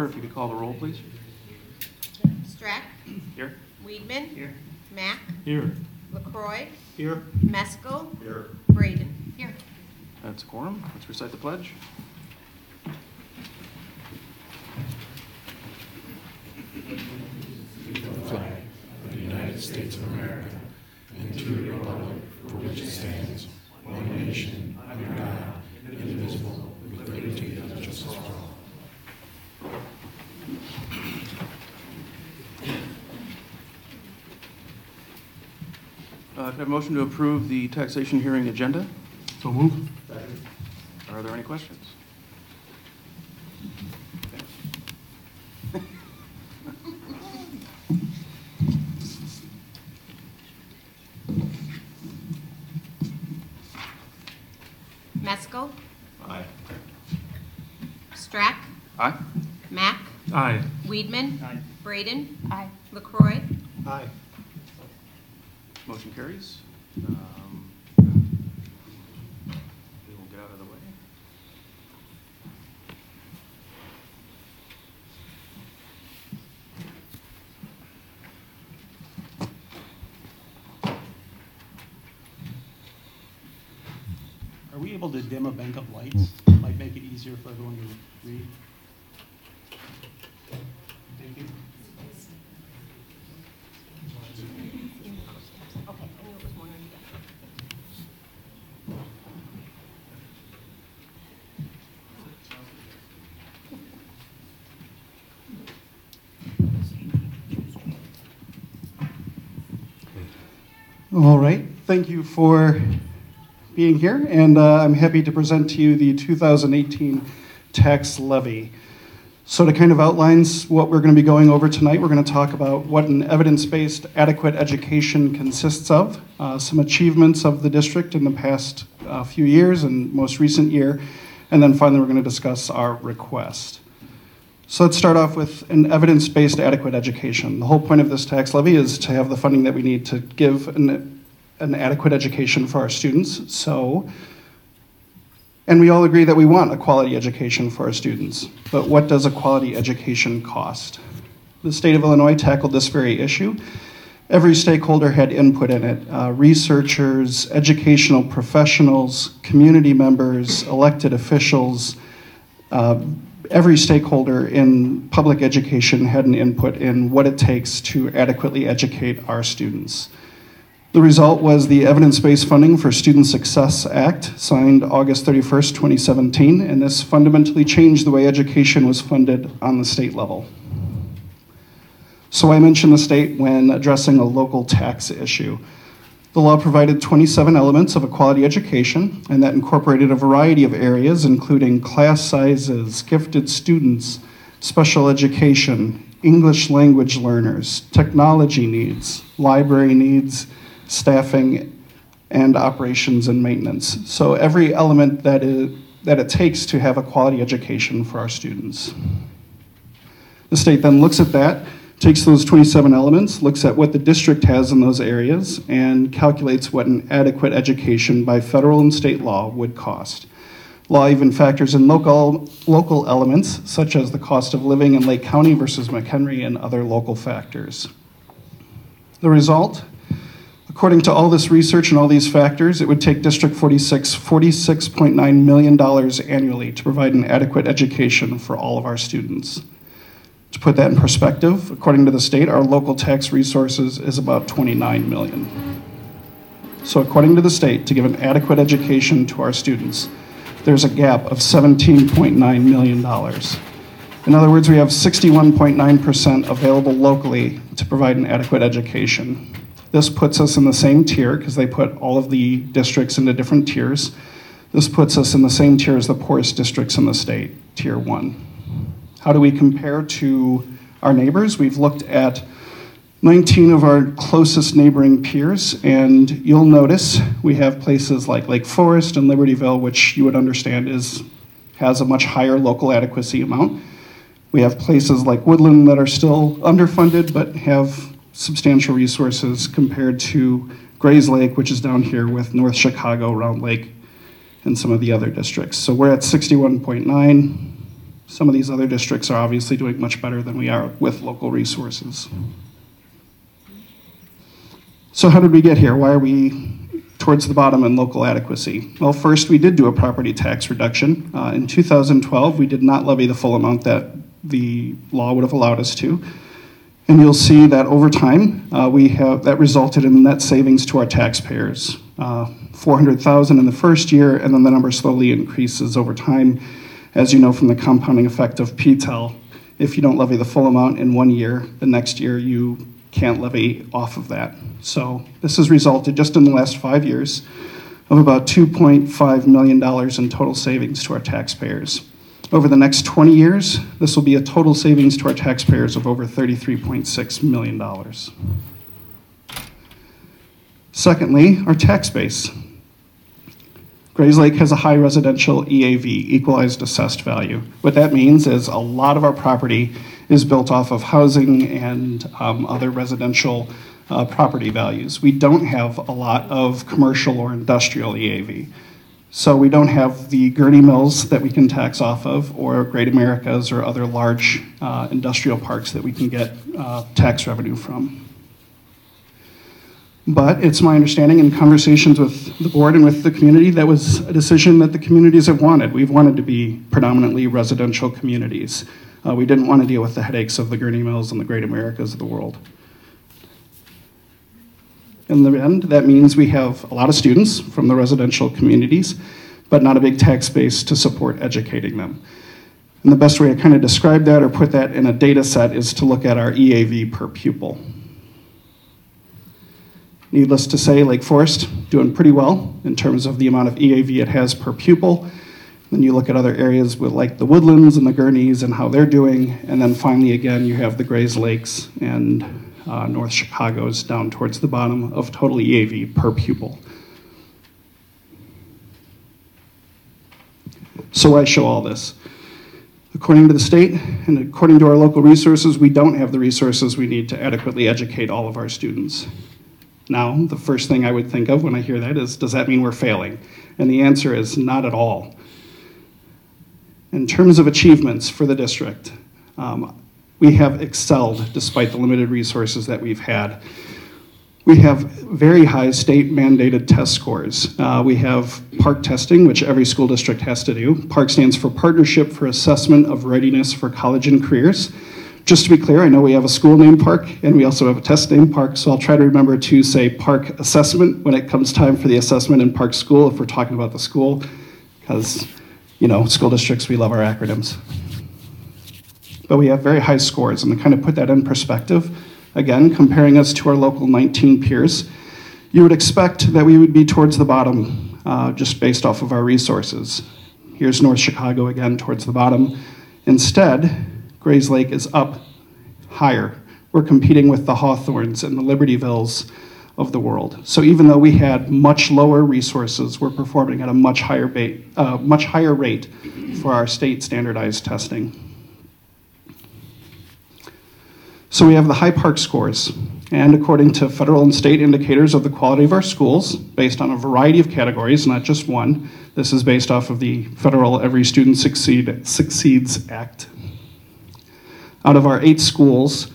If you could call the roll, please. Strack. Here. Weedman. Here. Mack. Here. LaCroix. Here. Meskel. Here. Braden. Here. That's a quorum. Let's recite the pledge. The flag of the United States of America and to the republic for which it stands, one nation, under God, indivisible, with liberty and justice for all. Can I have a motion to approve the taxation hearing agenda? So move. Are there any questions? Meskel. Aye. Strack. Aye. Mack. Aye. Weedman. Aye. Braden. Aye. LaCroix. Aye. Motion carries. We will get out of the way. Are we able to dim a bank of lights? Might make it easier for everyone to read. Thank you. Okay, I knew it was more than that. All right, thank you for being here, and I'm happy to present to you the 2018 tax levy. So to kind of outline what we're going to be going over tonight, we're going to talk about what an evidence-based adequate education consists of, some achievements of the district in the past few years and most recent year, and then finally we're going to discuss our request. So let's start off with an evidence-based adequate education. The whole point of this tax levy is to have the funding that we need to give an adequate education for our students. And we all agree that we want a quality education for our students. But what does a quality education cost? The state of Illinois tackled this very issue. Every stakeholder had input in it. Researchers, educational professionals, community members, elected officials, every stakeholder in public education had an input in what it takes to adequately educate our students. The result was the Evidence-Based Funding for Student Success Act, signed August 31st, 2017, and this fundamentally changed the way education was funded on the state level. So I mentioned the state when addressing a local tax issue. The law provided 27 elements of a quality education, and that incorporated a variety of areas, including class sizes, gifted students, special education, English language learners, technology needs, library needs, staffing, and operations and maintenance. So every element that it takes to have a quality education for our students. The state then looks at that, takes those 27 elements, looks at what the district has in those areas, and calculates what an adequate education by federal and state law would cost. Law even factors in local elements, such as the cost of living in Lake County versus McHenry and other local factors. The result, according to all this research and all these factors, it would take District 46 $46.9 million annually to provide an adequate education for all of our students. To put that in perspective, according to the state, our local tax resources is about $29 million. So according to the state, to give an adequate education to our students, there's a gap of $17.9 million. In other words, we have 61.9% available locally to provide an adequate education. This puts us in the same tier, because they put all of the districts into different tiers. This puts us in the same tier as the poorest districts in the state, Tier 1. How do we compare to our neighbors? We've looked at 19 of our closest neighboring peers, and you'll notice we have places like Lake Forest and Libertyville, which you would understand has a much higher local adequacy amount. We have places like Woodland that are still underfunded but have substantial resources compared to Grays Lake, which is down here with North Chicago, Round Lake, and some of the other districts. So we're at 61.9. Some of these other districts are obviously doing much better than we are with local resources. So how did we get here? Why are we towards the bottom in local adequacy? Well, first, we did do a property tax reduction. In 2012, we did not levy the full amount that the law would have allowed us to. And you'll see that over time, that resulted in net savings to our taxpayers. $400,000 in the first year, and then the number slowly increases over time. As you know from the compounding effect of PTEL, if you don't levy the full amount in 1 year, the next year you can't levy off of that. So this has resulted just in the last 5 years of about $2.5 million in total savings to our taxpayers. Over the next 20 years, this will be a total savings to our taxpayers of over $33.6 million. Secondly, our tax base. Grays Lake has a high residential EAV, equalized assessed value. What that means is a lot of our property is built off of housing and other residential property values. We don't have a lot of commercial or industrial EAV. So we don't have the Gurney Mills that we can tax off of, or Great Americas or other large industrial parks that we can get tax revenue from. But it's my understanding in conversations with the board and with the community, that was a decision that the communities have wanted. We've wanted to be predominantly residential communities. We didn't want to deal with the headaches of the Gurney Mills and the Great Americas of the world. In the end, that means we have a lot of students from the residential communities, but not a big tax base to support educating them. And the best way to kind of describe that or put that in a data set is to look at our EAV per pupil. Needless to say, Lake Forest doing pretty well in terms of the amount of EAV it has per pupil. Then you look at other areas with like the Woodlands and the Gurneys and how they're doing. And then finally, again, you have the Grays Lakes and North Chicago's down towards the bottom of total EAV per pupil. So why show all this? According to the state and according to our local resources, we don't have the resources we need to adequately educate all of our students. Now, the first thing I would think of when I hear that is, does that mean we're failing? And the answer is not at all. In terms of achievements for the district, we have excelled despite the limited resources that we've had. We have very high state mandated test scores. We have PARC testing, which every school district has to do. PARC stands for Partnership for Assessment of Readiness for College and Careers. Just to be clear, I know we have a school named PARC, and we also have a test named PARC, so I'll try to remember to say PARC assessment when it comes time for the assessment in PARC school, if we're talking about the school, because, you know, school districts, we love our acronyms. But we have very high scores, and to kind of put that in perspective, again, comparing us to our local 19 peers, you would expect that we would be towards the bottom, just based off of our resources. Here's North Chicago again, towards the bottom. Instead, Grays Lake is up higher. We're competing with the Hawthorns and the Libertyvilles of the world. So even though we had much lower resources, we're performing at a much higher rate for our state standardized testing. So we have the high PARC scores, and according to federal and state indicators of the quality of our schools, based on a variety of categories, not just one, this is based off of the federal Every Student Succeeds Act. Out of our 8 schools,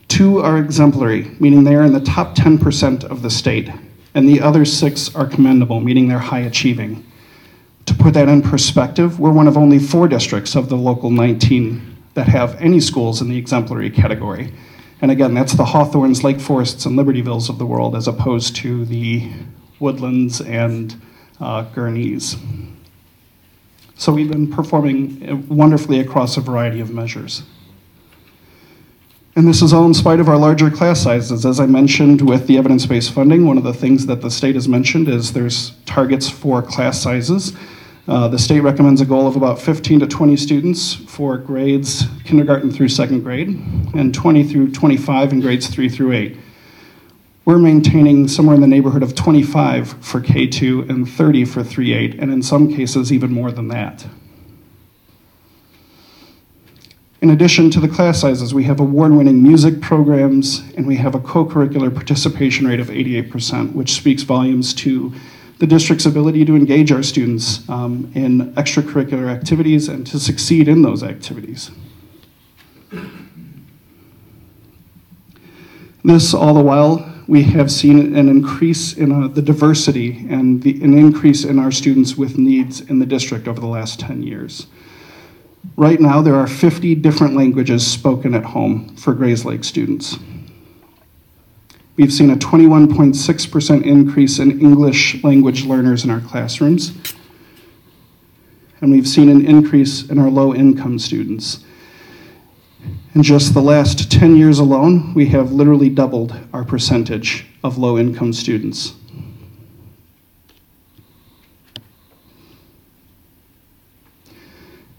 2 are exemplary, meaning they are in the top 10% of the state, and the other 6 are commendable, meaning they're high achieving. To put that in perspective, we're one of only 4 districts of the local 19 that have any schools in the exemplary category. And again, that's the Hawthorns, Lake Forests, and Libertyvilles of the world, as opposed to the Woodlands and Gurneys. So we've been performing wonderfully across a variety of measures. And this is all in spite of our larger class sizes. As I mentioned with the evidence-based funding, one of the things that the state has mentioned is there's targets for class sizes. The state recommends a goal of about 15 to 20 students for grades kindergarten through 2nd grade, and 20 through 25 in grades 3 through 8. We're maintaining somewhere in the neighborhood of 25 for K2 and 30 for 3-8, and in some cases even more than that. In addition to the class sizes, we have award-winning music programs, and we have a co-curricular participation rate of 88%, which speaks volumes to the district's ability to engage our students in extracurricular activities and to succeed in those activities. This, all the while, we have seen an increase in the diversity and an increase in our students with needs in the district over the last 10 years. Right now, there are 50 different languages spoken at home for Grays Lake students. We've seen a 21.6% increase in English language learners in our classrooms. And we've seen an increase in our low-income students. In just the last 10 years alone, we have literally doubled our percentage of low-income students.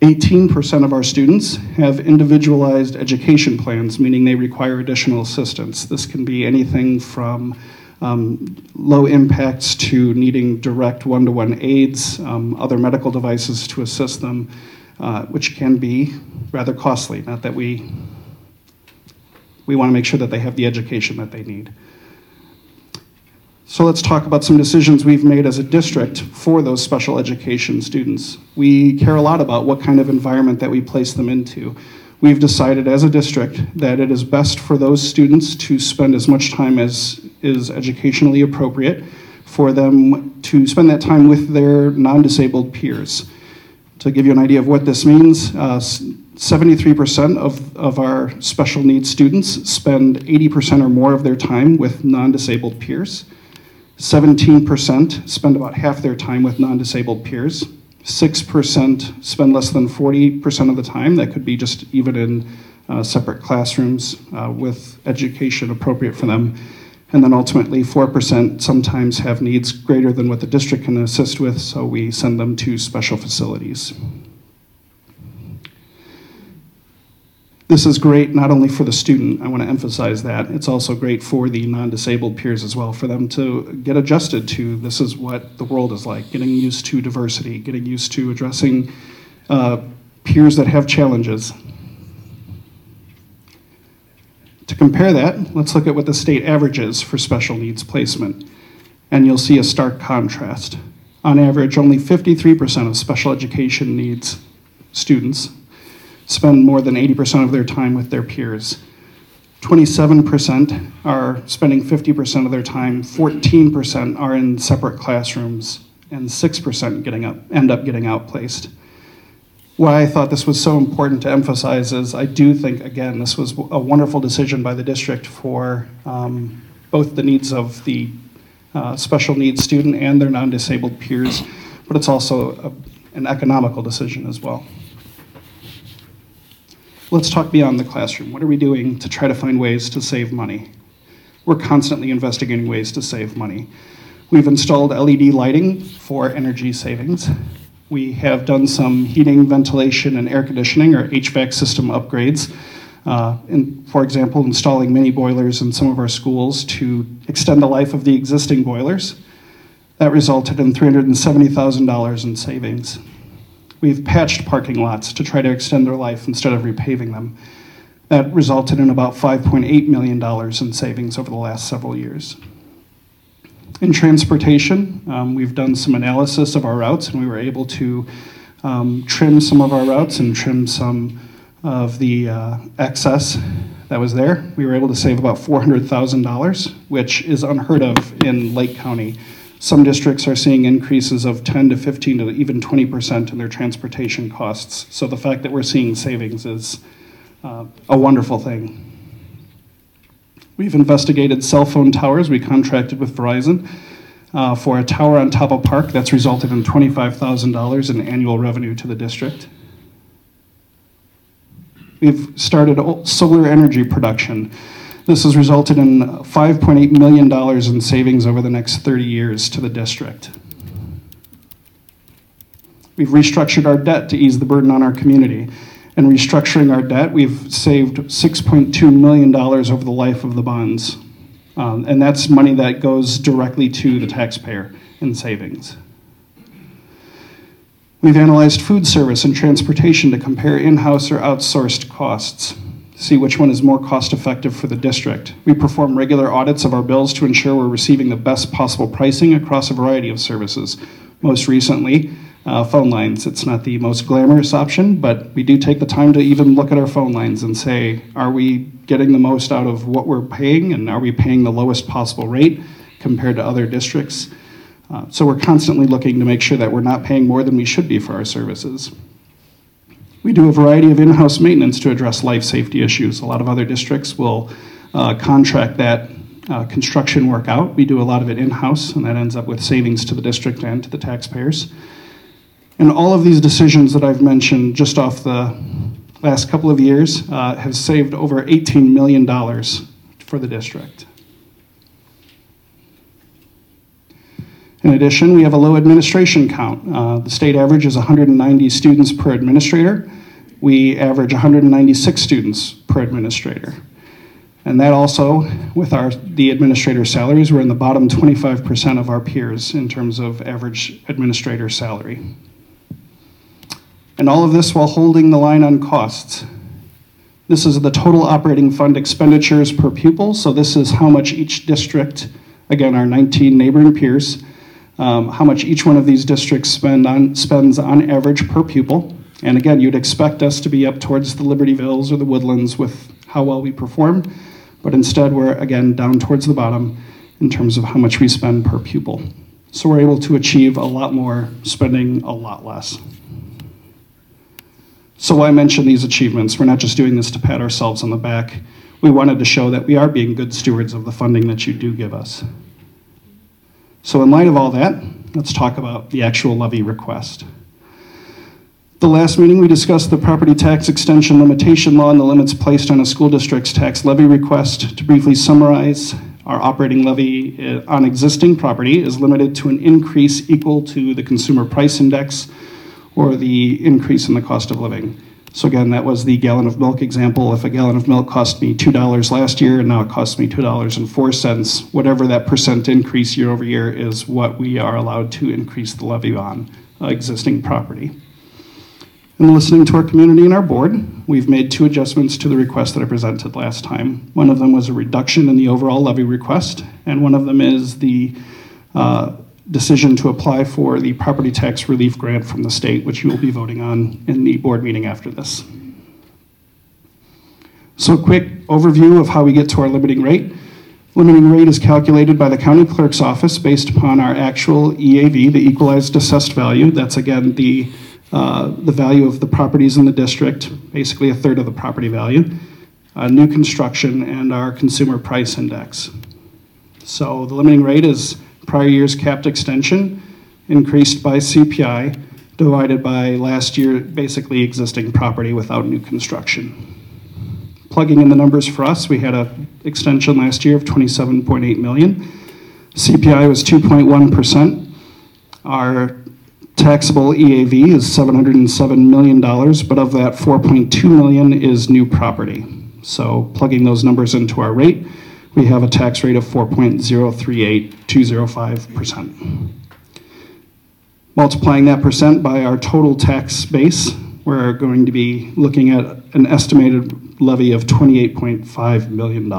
%18 of our students have individualized education plans, meaning they require additional assistance. This can be anything from low impacts to needing direct one-to-one aids, other medical devices to assist them, which can be rather costly. Not that we want to make sure that they have the education that they need. So let's talk about some decisions we've made as a district for those special education students. We care a lot about what kind of environment that we place them into. We've decided as a district that it is best for those students to spend as much time as is educationally appropriate for them to spend that time with their non-disabled peers. To give you an idea of what this means, 73% of our special needs students spend 80% or more of their time with non-disabled peers. 17% spend about half their time with non-disabled peers. 6% spend less than 40% of the time. That could be just even in separate classrooms with education appropriate for them. And then ultimately 4% sometimes have needs greater than what the district can assist with, so we send them to special facilities. This is great not only for the student, I want to emphasize that, it's also great for the non-disabled peers as well, for them to get adjusted to this is what the world is like, getting used to diversity, getting used to addressing peers that have challenges. To compare that, let's look at what the state average is for special needs placement, and you'll see a stark contrast. On average, only 53% of special education needs students spend more than 80% of their time with their peers. 27% are spending 50% of their time, 14% are in separate classrooms, and 6% end up getting outplaced. Why I thought this was so important to emphasize is I do think, again, this was a wonderful decision by the district for both the needs of the special needs student and their non-disabled peers, but it's also an economical decision as well. Let's talk beyond the classroom. What are we doing to try to find ways to save money? We're constantly investigating ways to save money. We've installed LED lighting for energy savings. We have done some heating, ventilation, and air conditioning, or HVAC system upgrades. For example, installing mini boilers in some of our schools to extend the life of the existing boilers. That resulted in $370,000 in savings. We've patched parking lots to try to extend their life instead of repaving them. That resulted in about $5.8 million in savings over the last several years. In transportation, we've done some analysis of our routes, and we were able to trim some of our routes and trim some of the excess that was there. We were able to save about $400,000, which is unheard of in Lake County. Some districts are seeing increases of 10 to 15 to even 20% in their transportation costs. So the fact that we're seeing savings is a wonderful thing. We've investigated cell phone towers. We contracted with Verizon for a tower on top of Park. That's resulted in $25,000 in annual revenue to the district. We've started solar energy production. This has resulted in $5.8 million in savings over the next 30 years to the district. We've restructured our debt to ease the burden on our community. In restructuring our debt, we've saved $6.2 million over the life of the bonds. And that's money that goes directly to the taxpayer in savings. We've analyzed food service and transportation to compare in-house or outsourced costs. see which one is more cost-effective for the district. We perform regular audits of our bills to ensure we're receiving the best possible pricing across a variety of services. Most recently, phone lines. It's not the most glamorous option, but we do take the time to even look at our phone lines and say, are we getting the most out of what we're paying, and are we paying the lowest possible rate compared to other districts? So we're constantly looking to make sure that we're not paying more than we should be for our services. We do a variety of in-house maintenance to address life safety issues. A lot of other districts will contract that construction work out. We do a lot of it in-house, and that ends up with savings to the district and to the taxpayers. And all of these decisions that I've mentioned just off the last couple of years have saved over $18 million for the district. In addition, we have a low administration count. The state average is 190 students per administrator. We average 196 students per administrator. And that also, with the administrator salaries, we're in the bottom 25% of our peers in terms of average administrator salary. And all of this while holding the line on costs. This is the total operating fund expenditures per pupil. So this is how much each district, again, our 19 neighboring peers, how much each one of these districts spends on average per pupil. And again, you'd expect us to be up towards the Libertyvilles or the Woodlands with how well we perform, but instead we're, again, down towards the bottom in terms of how much we spend per pupil. So we're able to achieve a lot more, spending a lot less. So why mention these achievements? We're not just doing this to pat ourselves on the back. We wanted to show that we are being good stewards of the funding that you do give us. So in light of all that, let's talk about the actual levy request. The last meeting, we discussed the property tax extension limitation law and the limits placed on a school district's tax levy request. To briefly summarize, our operating levy on existing property is limited to an increase equal to the consumer price index or the increase in the cost of living. So again, that was the gallon of milk example. If a gallon of milk cost me $2 last year and now it costs me $2.04, whatever that percent increase year over year is what we are allowed to increase the levy on existing property. In listening to our community and our board, we've made 2 adjustments to the request that I presented last time. One of them was a reduction in the overall levy request, and one of them is the decision to apply for the property tax relief grant from the state, which you will be voting on in the board meeting after this. So a quick overview of how we get to our limiting rate. Limiting rate is calculated by the county clerk's office based upon our actual EAV, the equalized assessed value. That's again the value of the properties in the district, basically a third of the property value, new construction, and our consumer price index. So the limiting rate is prior year's capped extension increased by CPI divided by last year basically existing property without new construction. Plugging in the numbers for us, we had an extension last year of $27.8 million. CPI was 2.1%. Our taxable EAV is $707 million, but of that, $4.2 million is new property. So plugging those numbers into our rate, we have a tax rate of 4.038205%. Multiplying that percent by our total tax base, we're going to be looking at an estimated levy of $28.5 million.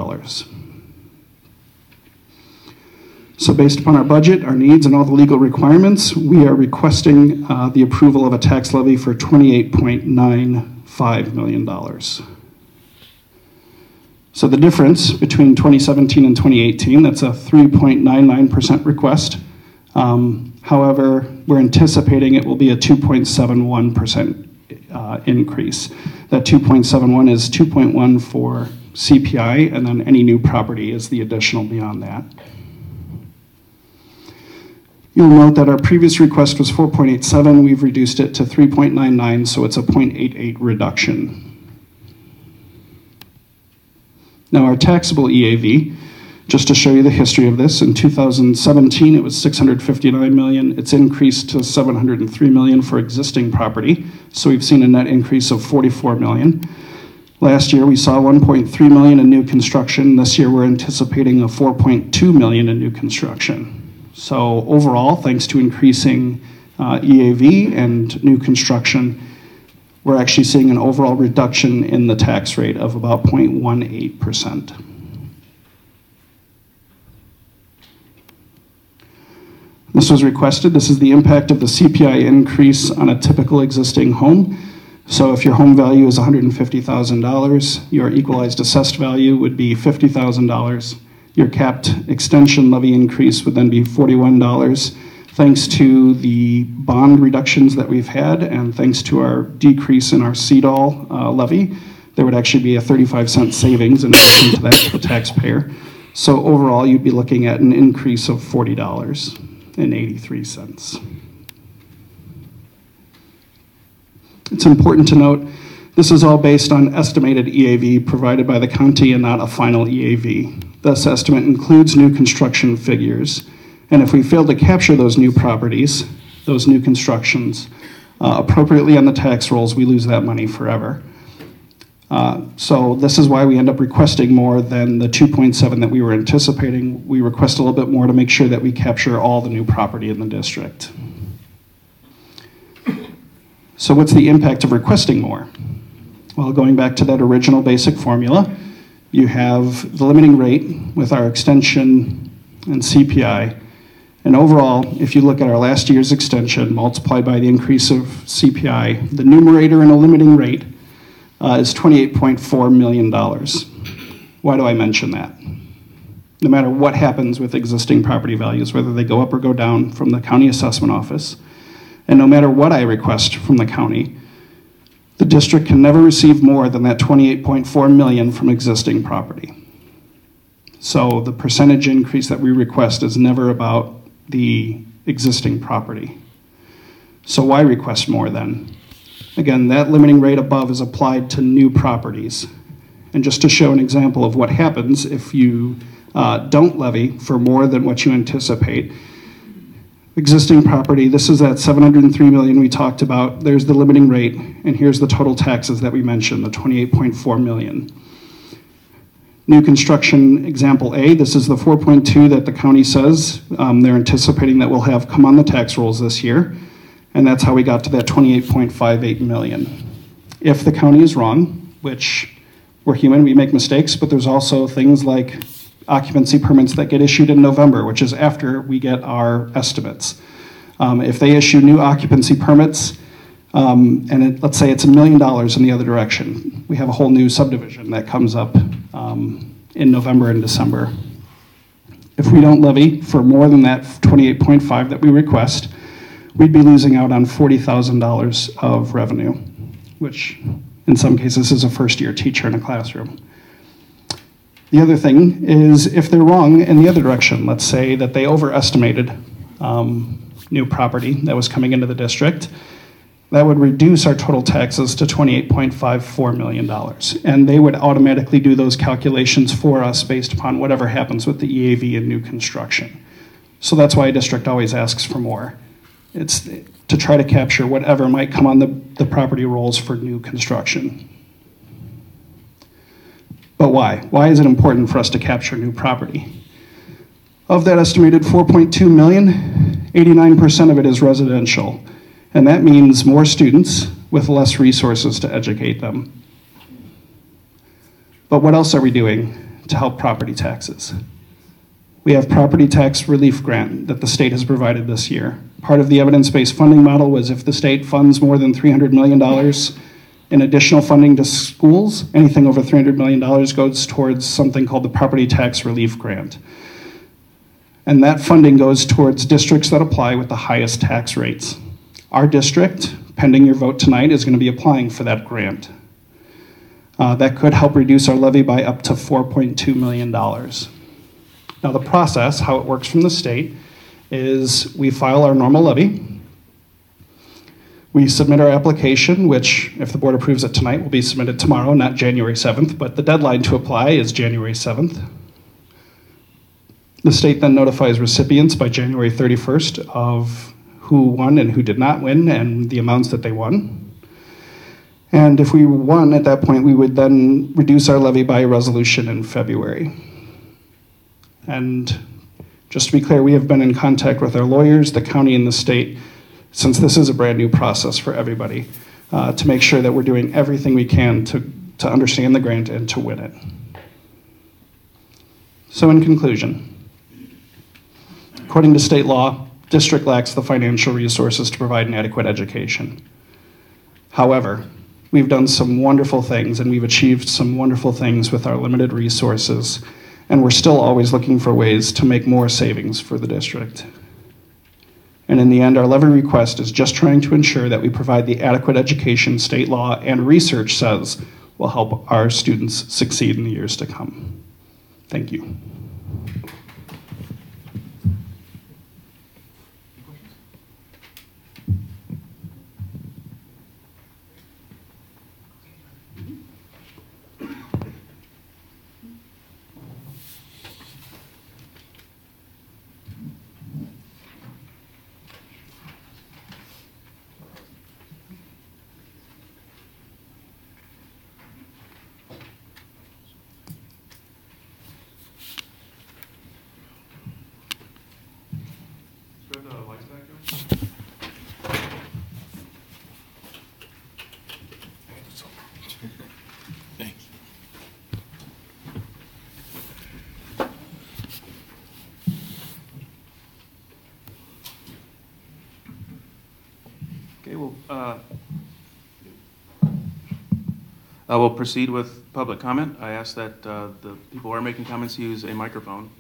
So based upon our budget, our needs, and all the legal requirements, we are requesting the approval of a tax levy for $28.95 million. So the difference between 2017 and 2018, that's a 3.99% request. However, we're anticipating it will be a 2.71% increase. That 2.71 is 2.1 for CPI, and then any new property is the additional beyond that. You'll note that our previous request was 4.87. We've reduced it to 3.99, so it's a 0.88 reduction. Now our taxable EAV, just to show you the history of this, in 2017 it was $659 million. It's increased to $703 million for existing property, so we've seen a net increase of $44 million. Last year we saw $1.3 million in new construction. This year we're anticipating a $4.2 million in new construction. So overall, thanks to increasing EAV and new construction, we're actually seeing an overall reduction in the tax rate of about 0.18%. This was requested. This is the impact of the CPI increase on a typical existing home. So if your home value is $150,000, your equalized assessed value would be $50,000. Your capped extension levy increase would then be $41. Thanks to the bond reductions that we've had and thanks to our decrease in our CDOL levy, there would actually be a 35-cent savings in addition to that to the taxpayer. So overall, you'd be looking at an increase of $40.83. It's important to note, this is all based on estimated EAV provided by the county and not a final EAV. This estimate includes new construction figures. And if we fail to capture those new properties, those new constructions, appropriately on the tax rolls, we lose that money forever. So this is why we end up requesting more than the 2.7 that we were anticipating. We request a little bit more to make sure that we capture all the new property in the district. So what's the impact of requesting more? Well, going back to that original basic formula, you have the limiting rate with our extension and CPI. And overall, if you look at our last year's extension multiplied by the increase of CPI, the numerator in a limiting rate is $28.4 million. Why do I mention that? No matter what happens with existing property values, whether they go up or go down from the county assessment office, and no matter what I request from the county, the district can never receive more than that $28.4 million from existing property. So the percentage increase that we request is never about the existing property. So why request more then? Again, that limiting rate above is applied to new properties. And just to show an example of what happens if you don't levy for more than what you anticipate, existing property, this is that $703 million we talked about. There's the limiting rate, and here's the total taxes that we mentioned, the $28.4 million. New construction example A, this is the 4.2 that the county says they're anticipating that we'll have come on the tax rolls this year, and that's how we got to that $28.58 million. If the county is wrong, which we're human, we make mistakes, but there's also things like occupancy permits that get issued in November, which is after we get our estimates. If they issue new occupancy permits, let's say it's $1 million in the other direction, we have a whole new subdivision that comes up in November and December. If we don't levy for more than that 28.5 that we request, we'd be losing out on $40,000 of revenue, which in some cases is a first-year teacher in a classroom. The other thing is if they're wrong in the other direction, let's say that they overestimated new property that was coming into the district, that would reduce our total taxes to $28.54 million. And they would automatically do those calculations for us based upon whatever happens with the EAV and new construction. So that's why a district always asks for more. It's to try to capture whatever might come on the property rolls for new construction. But why? Why is it important for us to capture new property? Of that estimated 4.2 million, 89% of it is residential. And that means more students with less resources to educate them. But what else are we doing to help property taxes? We have property tax relief grant that the state has provided this year. Part of the evidence-based funding model was if the state funds more than $300 million in additional funding to schools, anything over $300 million goes towards something called the Property Tax Relief Grant. And that funding goes towards districts that apply with the highest tax rates. Our district, pending your vote tonight, is going to be applying for that grant. That could help reduce our levy by up to $4.2 million. Now the process, how it works from the state, is we file our normal levy. We submit our application, which, if the board approves it tonight, will be submitted tomorrow, not January 7th, but the deadline to apply is January 7th. The state then notifies recipients by January 31st of who won and who did not win and the amounts that they won. And if we won at that point, we would then reduce our levy by a resolution in February. And just to be clear, we have been in contact with our lawyers, the county, and the state, since this is a brand new process for everybody. to make sure that we're doing everything we can to understand the grant and to win it. So in conclusion, according to state law, district lacks the financial resources to provide an adequate education. However, we've done some wonderful things and we've achieved some wonderful things with our limited resources, and we're still always looking for ways to make more savings for the district. And in the end, our levy request is just trying to ensure that we provide the adequate education state law and research says will help our students succeed in the years to come. Thank you. Do we have the lights back there? Thanks. Okay, we'll proceed with public comment. I ask that the people who are making comments use a microphone.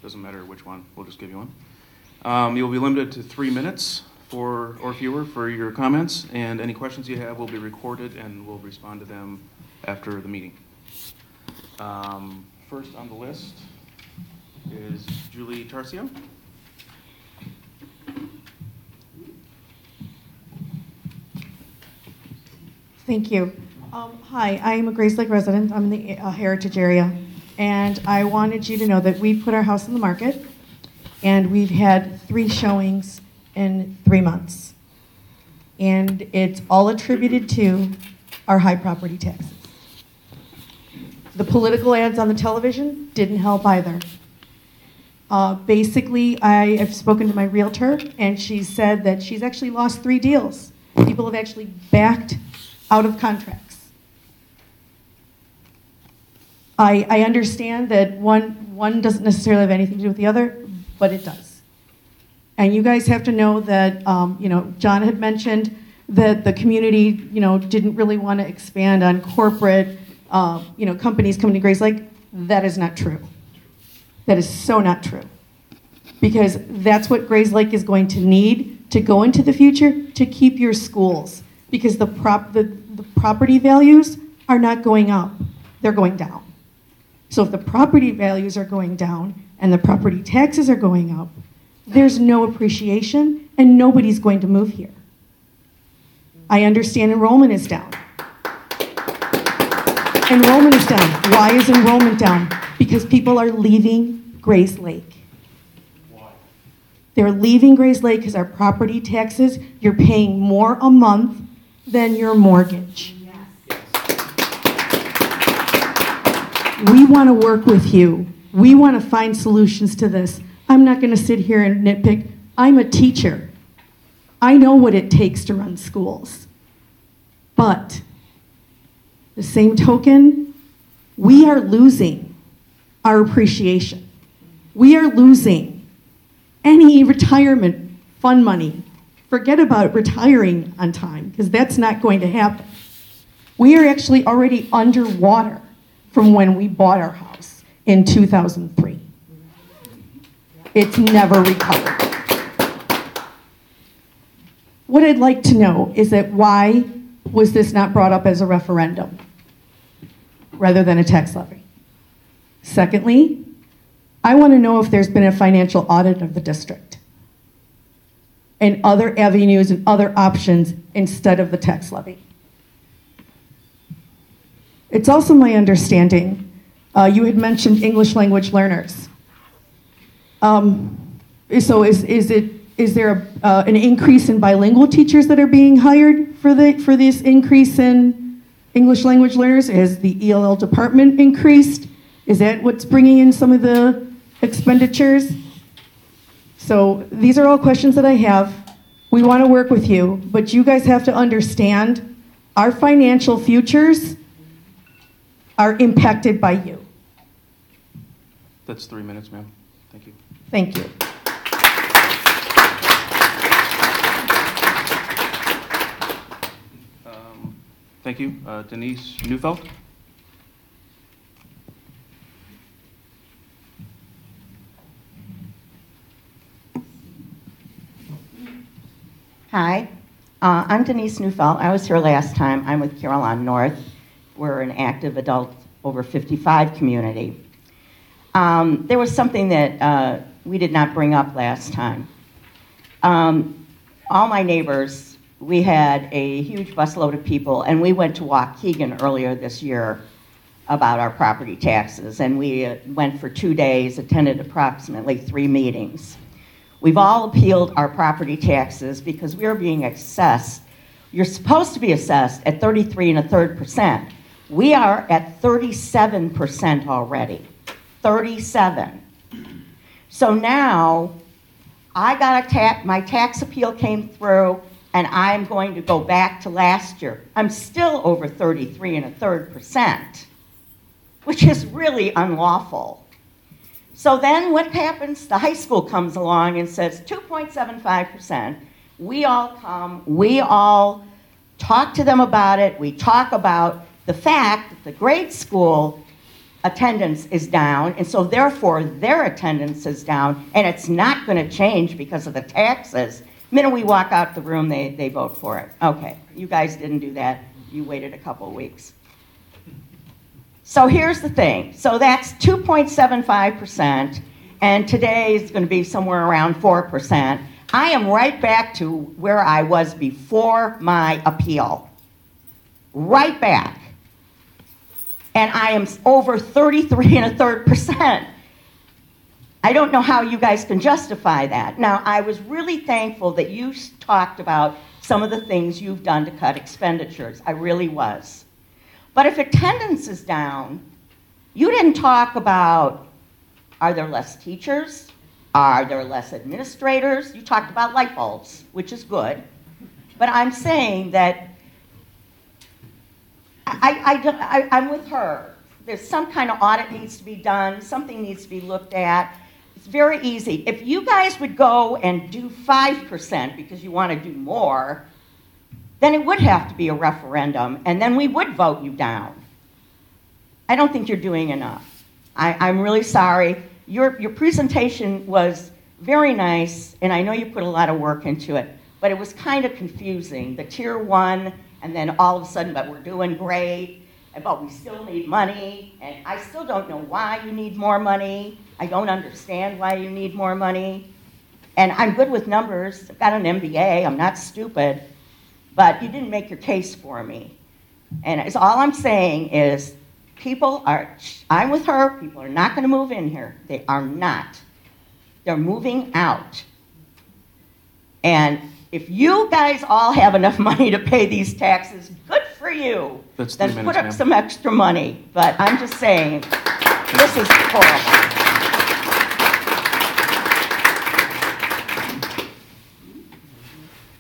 Doesn't matter which one, we'll just give you one. You'll be limited to 3 minutes or fewer for your comments, and any questions you have will be recorded and we'll respond to them after the meeting. First on the list is Julie Tarcio. Thank you. Hi, I am a Grace Lake resident. I'm in the Heritage area. And I wanted you to know that we put our house on the market, and we've had 3 showings in 3 months. And it's all attributed to our high property taxes. The political ads on the television didn't help either. Basically, I have spoken to my realtor, and she said that she's actually lost 3 deals. People have actually backed out of contracts. I understand that one doesn't necessarily have anything to do with the other, but it does. And you guys have to know that, John had mentioned that the community, didn't really want to expand on corporate, companies coming to Grace Lake. That is not true. That is so not true. Because that's what Grace Lake is going to need to go into the future to keep your schools. Because the property values are not going up, they're going down. So if the property values are going down and the property taxes are going up, there's no appreciation and nobody's going to move here. I understand enrollment is down. Enrollment is down. Why is enrollment down? Because people are leaving Grace Lake. Why? They're leaving Grace Lake because our property taxes, you're paying more a month than your mortgage. We want to work with you. We want to find solutions to this. I'm not going to sit here and nitpick. I'm a teacher. I know what it takes to run schools. But the same token, we are losing our appreciation. We are losing any retirement fund money. Forget about retiring on time, because that's not going to happen. We are actually already underwater from when we bought our house in 2003. It's never recovered. What I'd like to know is that why was this not brought up as a referendum rather than a tax levy? Secondly, I want to know if there's been a financial audit of the district and other avenues and other options instead of the tax levy. It's also my understanding, you had mentioned English language learners. So is there an increase in bilingual teachers that are being hired for this increase in English language learners? Has the ELL department increased? Is that what's bringing in some of the expenditures? So these are all questions that I have. We want to work with you, but you guys have to understand our financial futures are impacted by you. That's 3 minutes, ma'am. Thank you. Thank you. Thank you. Denise Neufeld? Hi, I'm Denise Neufeld. I was here last time. I'm with Carolina North. We're an active adult over 55 community. There was something that we did not bring up last time. All my neighbors, we had a huge busload of people, and we went to Waukegan earlier this year about our property taxes, and we went for 2 days, attended approximately 3 meetings. We've all appealed our property taxes because we are being assessed. You're supposed to be assessed at 33 1/3%. We are at 37% already. 37. So now I got my tax appeal came through, and I'm going to go back to last year. I'm still over 33 1/3%, which is really unlawful. So then what happens? The high school comes along and says 2.75%. We all come, we all talk to them about it. We talk about the fact that the grade school attendance is down, and so therefore their attendance is down, and it's not going to change because of the taxes. The minute we walk out the room, they vote for it. Okay, you guys didn't do that. You waited a couple of weeks. So here's the thing. So that's 2.75%, and today is going to be somewhere around 4%. I am right back to where I was before my appeal. Right back. And I am over 33 1/3%. I don't know how you guys can justify that. Now, I was really thankful that you talked about some of the things you've done to cut expenditures. I really was. But if attendance is down, you didn't talk about, are there less teachers? Are there less administrators? You talked about light bulbs, which is good. But I'm saying that I'm with her. There's some kind of audit needs to be done. Something needs to be looked at. It's very easy. If you guys would go and do 5% because you want to do more, then it would have to be a referendum, and then we would vote you down. I don't think you're doing enough. I'm really sorry. Your presentation was very nice, and I know you put a lot of work into it, but it was kind of confusing. The tier 1, and then all of a sudden, but we're doing great, but we still need money, and I still don't know why you need more money. I don't understand why you need more money. And I'm good with numbers. I've got an MBA. I'm not stupid. But you didn't make your case for me. And it's all I'm saying is I'm with her, people are not going to move in here. They are not. They're moving out. And if you guys all have enough money to pay these taxes, good for you. That's 3 then minutes, put up ma'am. some extra money. But I'm just saying, this is horrible.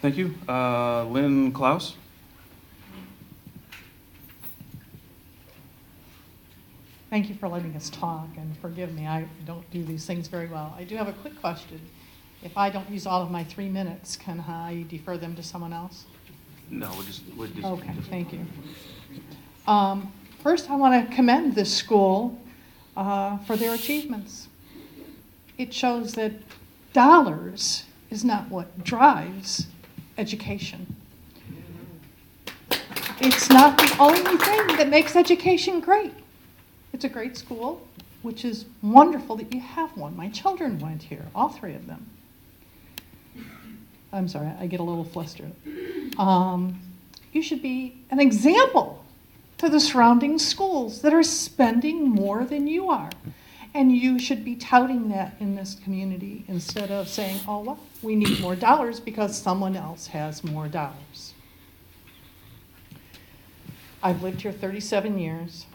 Thank you. Lynn Klaus? Thank you for letting us talk, and forgive me, I don't do these things very well. I do have a quick question. If I don't use all of my 3 minutes, can I defer them to someone else? No, we'll just Okay, thank you. First, I want to commend this school for their achievements. It shows that dollars is not what drives education. It's not the only thing that makes education great. It's a great school, which is wonderful that you have one. My children went here, all 3 of them. I'm sorry, I get a little flustered. You should be an example to the surrounding schools that are spending more than you are. And you should be touting that in this community instead of saying, oh, well, we need more dollars because someone else has more dollars. I've lived here 37 years.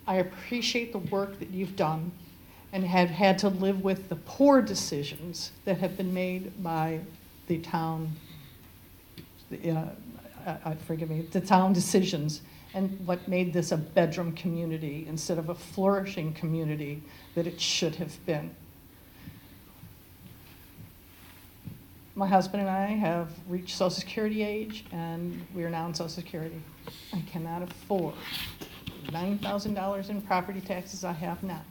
I appreciate the work that you've done and have had to live with the poor decisions that have been made by the town. forgive me, the town decisions and what made this a bedroom community instead of a flourishing community that it should have been. My husband and I have reached Social Security age, and we are now on Social Security. I cannot afford $9,000 in property taxes I have now.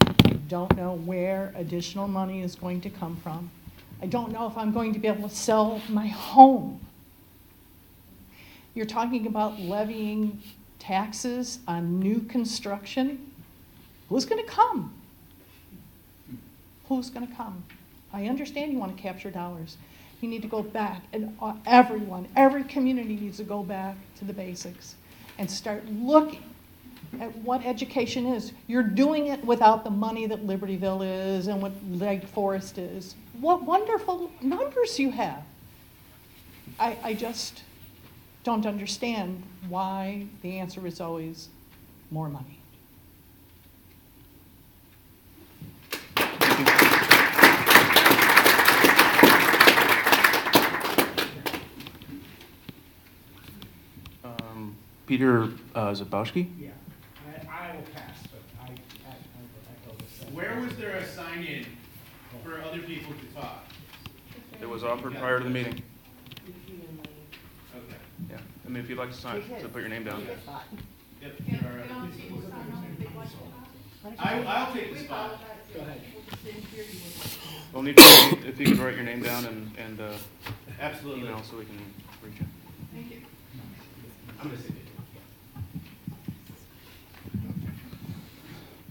I don't know where additional money is going to come from. I don't know if I'm going to be able to sell my home. You're talking about levying taxes on new construction. Who's going to come? Who's going to come? I understand you want to capture dollars. You need to go back, and everyone, every community needs to go back to the basics and start looking at what education is. You're doing it without the money that Libertyville is and what Lake Forest is. What wonderful numbers you have. I just don't understand why the answer is always more money. Peter Zabowski? Yeah, I will pass, but I echo this. Where was there a sign-in for other people to talk? It was offered prior to the meeting. Okay. Yeah. I mean, if you'd like to sign, to put your name down. Yep, you're all right. I'll take the spot. Go ahead. Well, need to, if you could write your name down and Absolutely. email so we can reach you. Thank you. I'm going to sit here.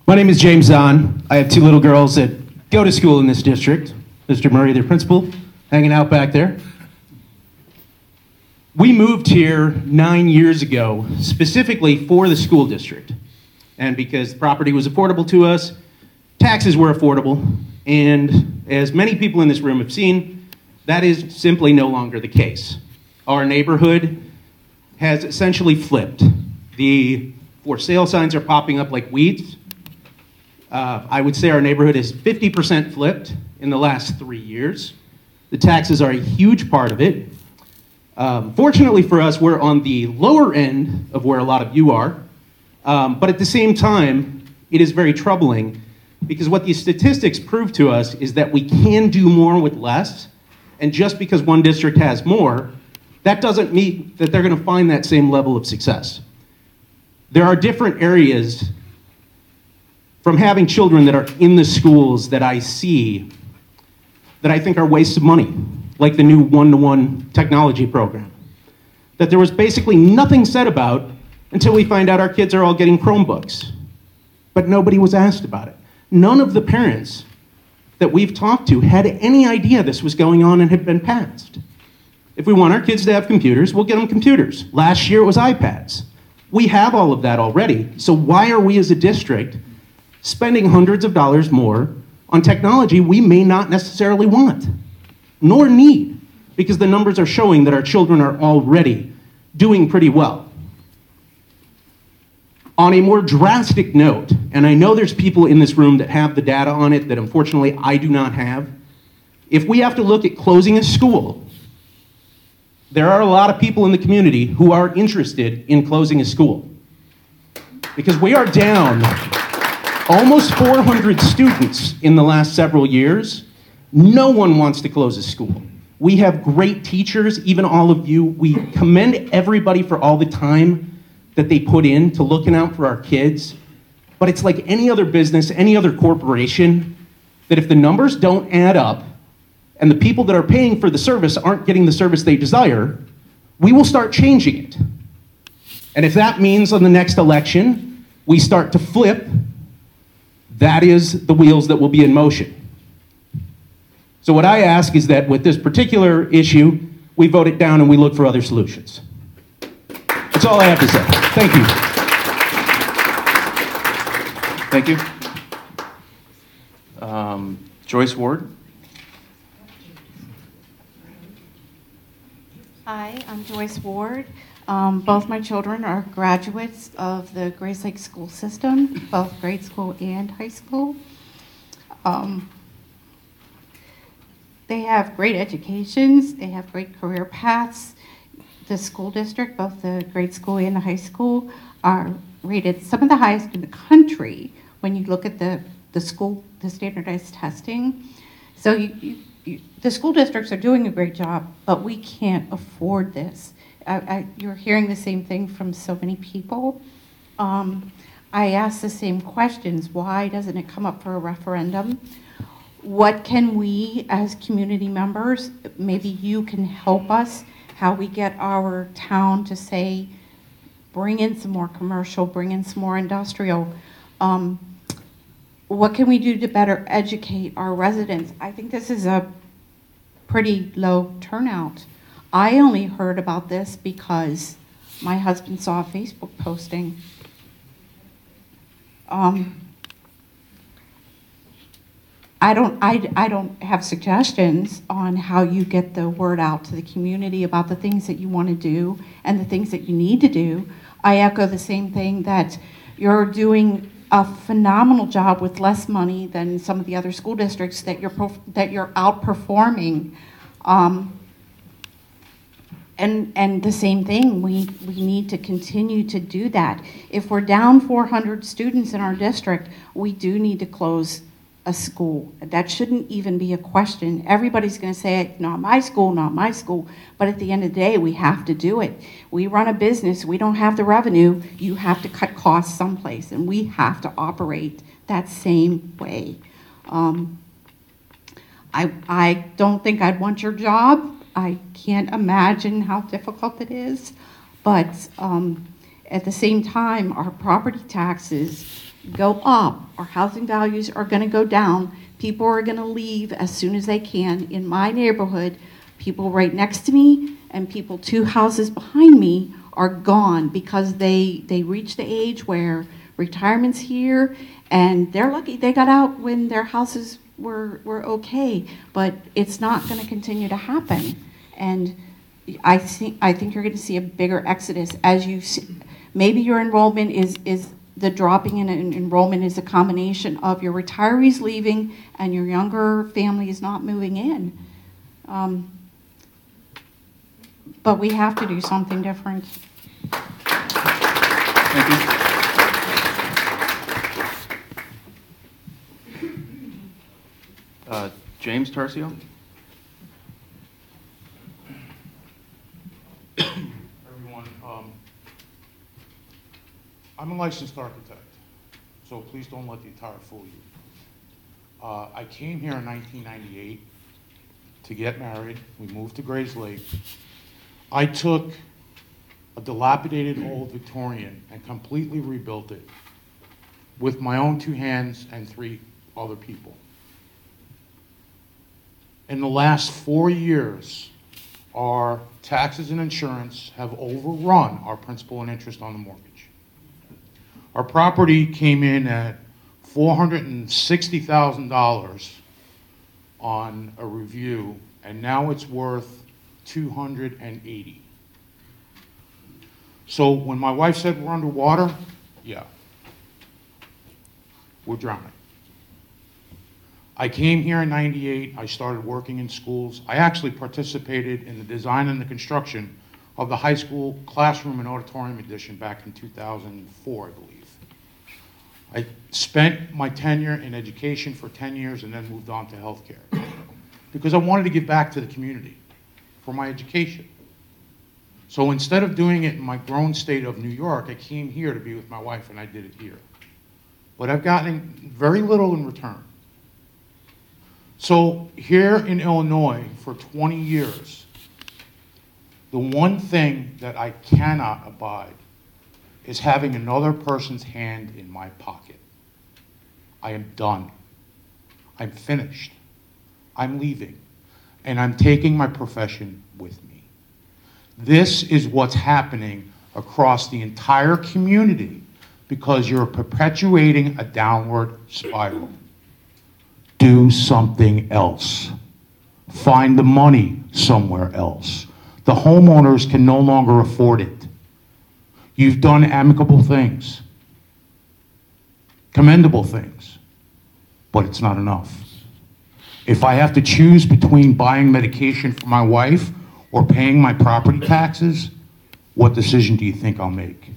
My name is James Zahn. I have two little girls that go to school in this district. Mr. Murray, their principal, hanging out back there. We moved here 9 years ago, specifically for the school district. And because the property was affordable to us, taxes were affordable. And as many people in this room have seen, that is simply no longer the case. Our neighborhood has essentially flipped. The for sale signs are popping up like weeds. I would say our neighborhood is 50% flipped in the last 3 years. The taxes are a huge part of it. Fortunately for us, we're on the lower end of where a lot of you are. But at the same time, it is very troubling because what these statistics prove to us is that we can do more with less. And just because one district has more, that doesn't mean that they're going to find that same level of success. There are different areas from having children that are in the schools that I see that I think are wastes of money, like the new one-to-one technology program, that there was basically nothing said about until we find out our kids are all getting Chromebooks. But nobody was asked about it. None of the parents that we've talked to had any idea this was going on and had been passed. If we want our kids to have computers, we'll get them computers. Last year it was iPads. We have all of that already, so why are we as a district spending hundreds of dollars more on technology we may not necessarily want, nor need, because the numbers are showing that our children are already doing pretty well. On a more drastic note, and I know there's people in this room that have the data on it that unfortunately I do not have, if we have to look at closing a school, there are a lot of people in the community who are interested in closing a school. Because we are down almost 400 students in the last several years. No one wants to close a school. We have great teachers, even all of you. We commend everybody for all the time that they put in to looking out for our kids. But it's like any other business, any other corporation, that if the numbers don't add up and the people that are paying for the service aren't getting the service they desire, we will start changing it. And if that means on the next election, we start to flip, that is the wheels that will be in motion. So what I ask is that with this particular issue, we vote it down and we look for other solutions. That's all I have to say. Thank you. Thank you. Joyce Ward. Hi, I'm Joyce Ward. Both my children are graduates of the Grace Lake school system, both grade school and high school. They have great educations, they have great career paths. the school district, both the grade school and the high school, are rated some of the highest in the country when you look at the standardized testing. So the school districts are doing a great job, but we can't afford this. You're hearing the same thing from so many people. I ask the same questions. Why doesn't it come up for a referendum? What can we as community members, maybe you can help us, how we get our town to say, bring in some more commercial, bring in some more industrial. What can we do to better educate our residents? I think this is a pretty low turnout. I only heard about this because my husband saw a Facebook posting. I don't have suggestions on how you get the word out to the community about the things that you want to do and the things that you need to do. I echo the same thing, that you're doing a phenomenal job with less money than some of the other school districts, that you're outperforming. And the same thing, we need to continue to do that. If we're down 400 students in our district, we do need to close a school. That shouldn't even be a question. Everybody's going to say, not my school, not my school. But at the end of the day, we have to do it. We run a business. We don't have the revenue. You have to cut costs someplace, and we have to operate that same way. I don't think I'd want your job. I can't imagine how difficult it is. But at the same time, our property taxes go up, our housing values are going to go down, people are going to leave as soon as they can. In my neighborhood, people right next to me and people 2 houses behind me are gone because they reach the age where retirement's here, and they're lucky they got out when their houses were okay, but it's not going to continue to happen. And I think you're going to see a bigger exodus as you see. Maybe your enrollment is the dropping in enrollment is a combination of your retirees leaving and your younger family is not moving in. But we have to do something different. Thank you. James Tarcio. Everyone, I'm a licensed architect, so please don't let the attire fool you. I came here in 1998 to get married. We moved to Grays Lake. I took a dilapidated old Victorian and completely rebuilt it with my own 2 hands and 3 other people. In the last 4 years, our taxes and insurance have overrun our principal and interest on the mortgage. Our property came in at $460,000 on a review, and now it's worth $280,000. So when my wife said we're underwater, yeah, we're drowning. I came here in '98, I started working in schools. I actually participated in the design and the construction of the high school classroom and auditorium addition back in 2004, I believe. I spent my tenure in education for 10 years and then moved on to healthcare because I wanted to give back to the community for my education. So instead of doing it in my grown state of New York, I came here to be with my wife and I did it here. But I've gotten very little in return. So here in Illinois for 20 years, the one thing that I cannot abide is having another person's hand in my pocket. I am done. I'm finished. I'm leaving. And I'm taking my profession with me. This is what's happening across the entire community because you're perpetuating a downward spiral. Do something else. Find the money somewhere else. The homeowners can no longer afford it. You've done amicable things, commendable things, but it's not enough. If I have to choose between buying medication for my wife or paying my property taxes, what decision do you think I'll make?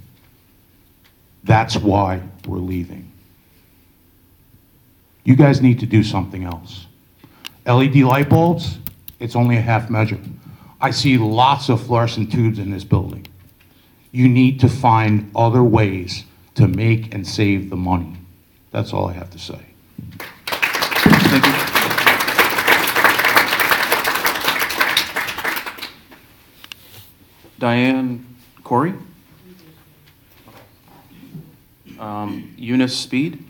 That's why we're leaving. You guys need to do something else. LED light bulbs, it's only a half measure. I see lots of fluorescent tubes in this building. You need to find other ways to make and save the money. That's all I have to say. Thank you. Diane Corey? Eunice Speed?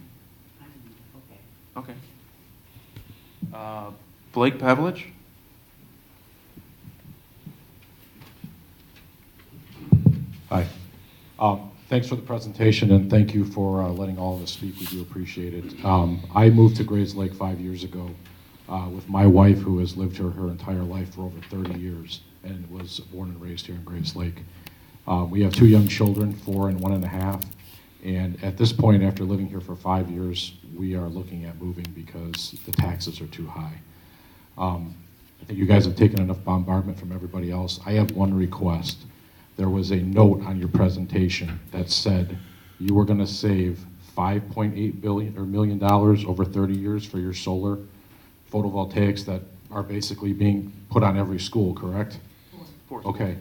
Okay. Blake Pavlich? Hi. Thanks for the presentation, and thank you for letting all of us speak. We do appreciate it. I moved to Grays Lake 5 years ago with my wife, who has lived here her entire life for over 30 years and was born and raised here in Grays Lake. We have 2 young children, 4 and 1.5, and at this point, after living here for 5 years, we are looking at moving because the taxes are too high. I think you guys have taken enough bombardment from everybody else. I have one request. There was a note on your presentation that said you were going to save $5.8 million over 30 years for your solar photovoltaics that are basically being put on every school, correct? Okay.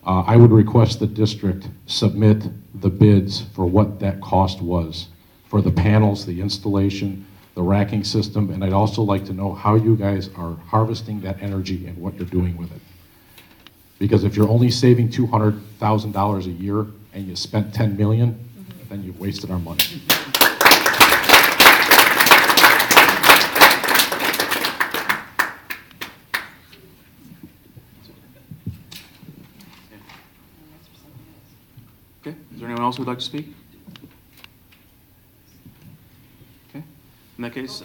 I would request the district submit the bids for what that cost was for the panels, the installation, the racking system, and I'd also like to know how you guys are harvesting that energy and what you're doing with it. Because if you're only saving $200,000 a year and you spent $10 million, then you've wasted our money. Okay, is there anyone else who would like to speak? Okay, in that case.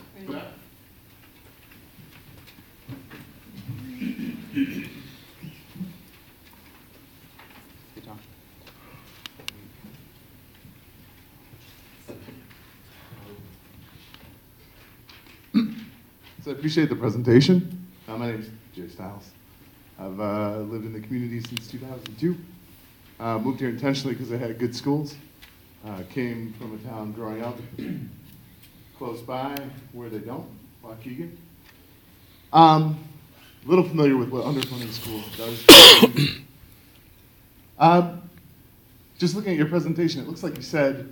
So I appreciate the presentation. My name is Jerry Stiles. I've lived in the community since 2002. Moved here intentionally because I had good schools. Came from a town growing up close by where they don't, Waukegan. A little familiar with what underfunding schools does. Just looking at your presentation, it looks like you said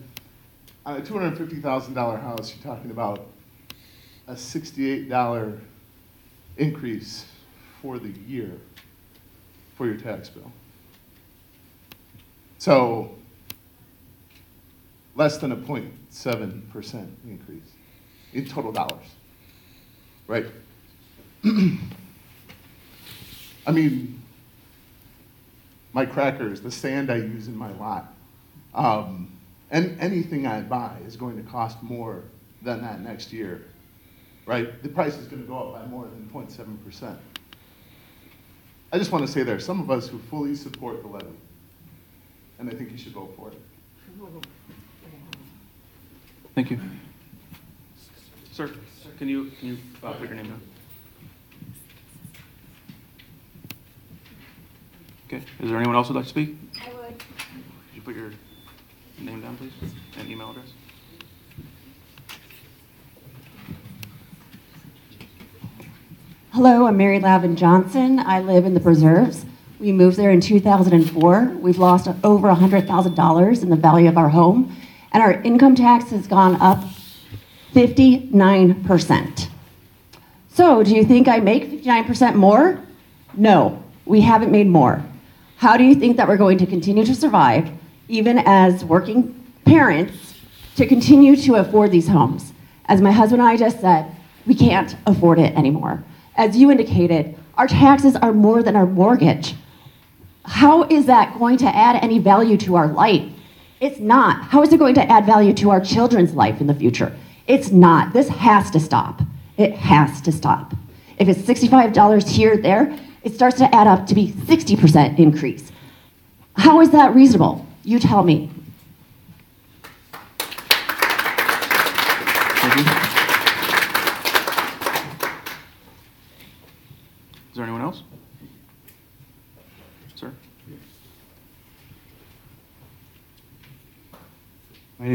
on a $250,000 house, you're talking about a $68 increase for the year for your tax bill. So less than a 0.7% increase in total dollars, right? I mean, my crackers, the sand I use in my lot, and anything I buy is going to cost more than that next year. Right? The price is going to go up by more than 0.7%. I just want to say there are some of us who fully support the levy, and I think you should vote for it. Thank you. Sir, can you put your name down? Okay, is there anyone else who'd like to speak? I would. Could you put your name down, please, and email address? Hello, I'm Mary Lavin Johnson. I live in the Preserves. We moved there in 2004. We've lost over $100,000 in the value of our home, and our income tax has gone up 59%. So, do you think I make 59% more? No, we haven't made more. How do you think that we're going to continue to survive, even as working parents, to continue to afford these homes? As my husband and I just said, we can't afford it anymore. As you indicated, our taxes are more than our mortgage. How is that going to add any value to our life? It's not. How is it going to add value to our children's life in the future? It's not. This has to stop. It has to stop. If it's $65 here or there, it starts to add up to be 60% increase. How is that reasonable? You tell me. Thank you. Is there anyone else? Sir?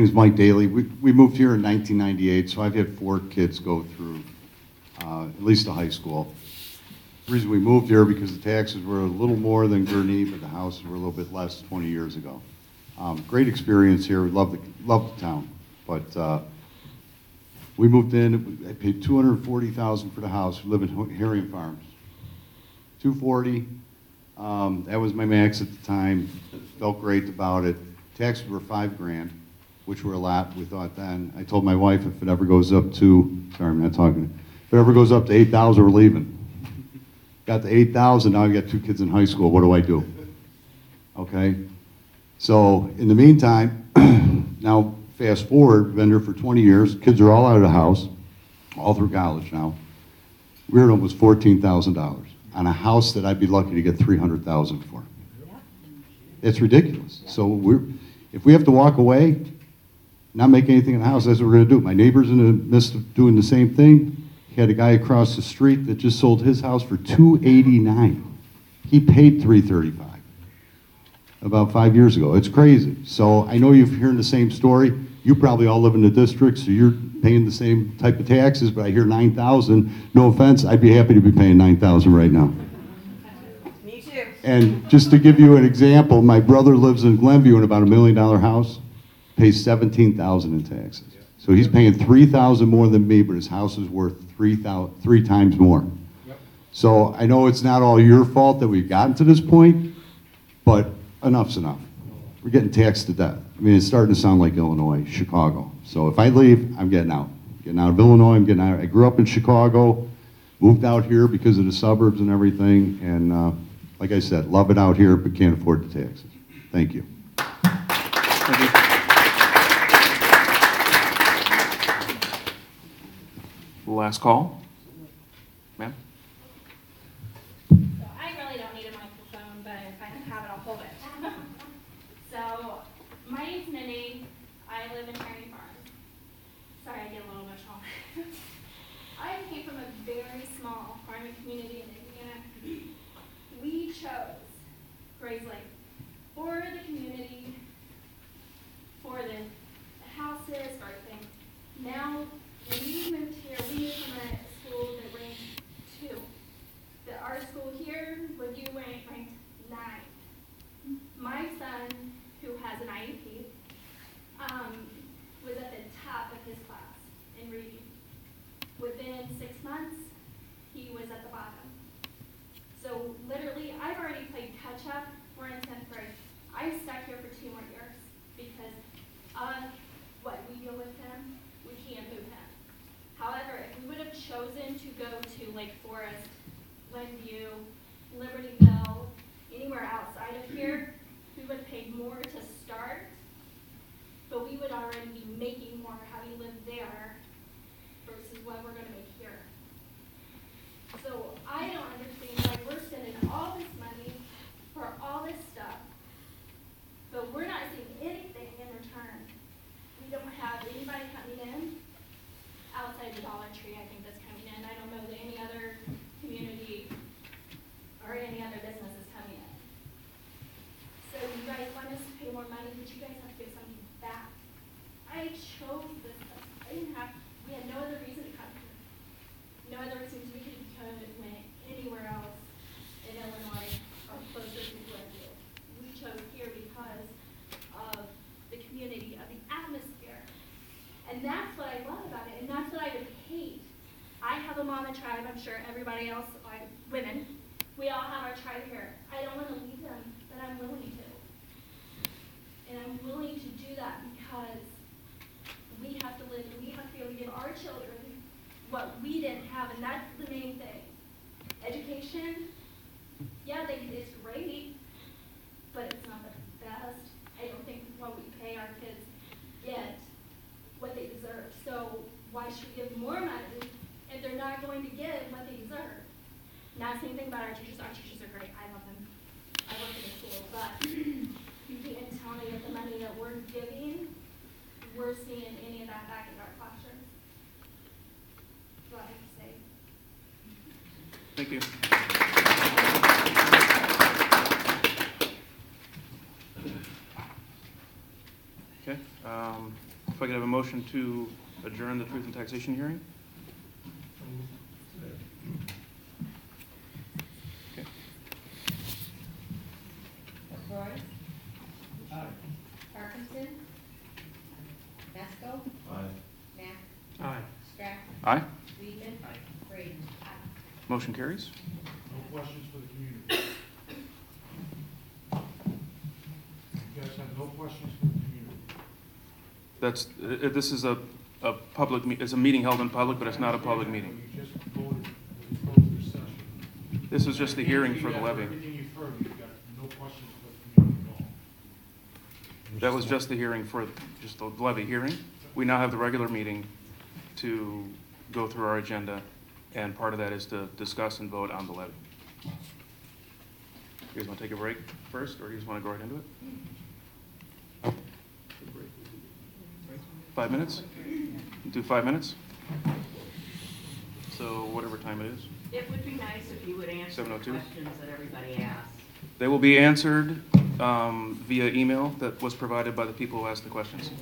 is Mike Daly. We moved here in 1998, so I've had 4 kids go through at least the high school. The reason we moved here because the taxes were a little more than Gurnee, but the houses were a little bit less 20 years ago. Great experience here. We love the town, but we moved in. I paid $240,000 for the house. We live in Herring Farms. $240,000. That was my max at the time. Felt great about it. Taxes were $5,000, which were a lot, we thought then. I told my wife if it ever goes up to, sorry, I'm not talking, if it ever goes up to $8,000, we're leaving. Got to $8,000, now I've got 2 kids in high school. What do I do? Okay? So in the meantime, now fast forward, been there for 20 years. Kids are all out of the house, all through college now. We're at almost $14,000 on a house that I'd be lucky to get $300,000 for. It's ridiculous. So if we have to walk away, not make anything in the house, that's what we're going to do. My neighbor's in the midst of doing the same thing. He had a guy across the street that just sold his house for $289,000. He paid $335,000 about 5 years ago. It's crazy. So I know you're hearing the same story. You probably all live in the district, so you're paying the same type of taxes, but I hear $9,000. No offense, I'd be happy to be paying $9,000 right now. Me too. And just to give you an example, my brother lives in Glenview in about $1 million house, pays $17,000 in taxes. So he's paying $3,000 more than me, but his house is worth 3 times more. So I know it's not all your fault that we've gotten to this point, but enough's enough. We're getting taxed to death. I mean, it's starting to sound like Illinois, Chicago. So if I leave, I'm getting out. Getting out of Illinois, I'm getting out. I grew up in Chicago, moved out here because of the suburbs and everything, and like I said, love it out here, but can't afford the taxes. Thank you. Thank you. Last call. Ma'am? I really don't need a microphone, but if I can have it, I'll hold it. So, my name's Minnie. I live in Herring Farms. Sorry, I get a little emotional. I came from a very small farming community in Indiana. We chose Grays Lake for the community, for the houses, for everything. Now, when we moved here, we moved from a school that ranked 2. Our school here, with you, ranked 9. My son, who has an IEP, was at the top of his class in reading. Within 6 months, he was at the bottom. So literally, I've already played catch up. We're in 10th grade. I'm stuck here for 2 more years because of what we deal with him. We can't move him. However, if we would have chosen to go to Lake Forest, Glenview, Libertyville, anywhere outside of here, we would have paid more to start, but we would already be making more having lived there versus what we're going to make here. So I don't understand why we're spending all this money for all this stuff, but we're not seeing anything in return. We don't have anybody coming in outside the Dollar Tree, I think, that's coming in. I don't know that any other community or any other business is coming in. So you guys want us to pay more money, but you guys have to give something back. I chose this place. We had no other reason to come here. No other reasons we could have went anywhere else in Illinois or closer to Glenview. We chose here because of the community, of the atmosphere. And that's what I love about it, and that's what I would hate. I have a mama tribe, I'm sure everybody else, like women, we all have our tribe here. I don't want to leave them, but I'm willing to. And I'm willing to do that because we have to live, we have to be able to give our children what we didn't have, and that's the main thing. Education, yeah, it's great, but it's not the best. I don't think what we pay our kids get what they deserve. So why should we give more money if they're not going to get what they deserve? Not saying anything about our teachers. Our teachers are great. I love them. I work in the school. But you can't tell me that the money that we're giving, we're seeing any of that back in our classrooms. That's what I have to say. Thank you. Okay. If I could have a motion to adjourn the truth and taxation hearing? Okay. LaCroy? Aye. Parkinson? Masco? Aye. Mack? Aye. Strack? Aye. Weedman? Aye. Braden? Aye. Motion carries. No questions for the community. You guys have no questions for the community. That's, this is a public, it's a meeting held in public, but it's not a public meeting. You just voted to close the session. This is just the hearing for the levy. Everything you've heard, you've got no questions for the community at all. That was just the hearing for, just the levy hearing. We now have the regular meeting to go through our agenda, and part of that is to discuss and vote on the levy. You guys want to take a break first, or you just want to go right into it? 5 minutes? Do 5 minutes? So whatever time it is. It would be nice if you would answer the 7:02? questions that everybody asked. They will be answered via email that was provided by the people who asked the questions.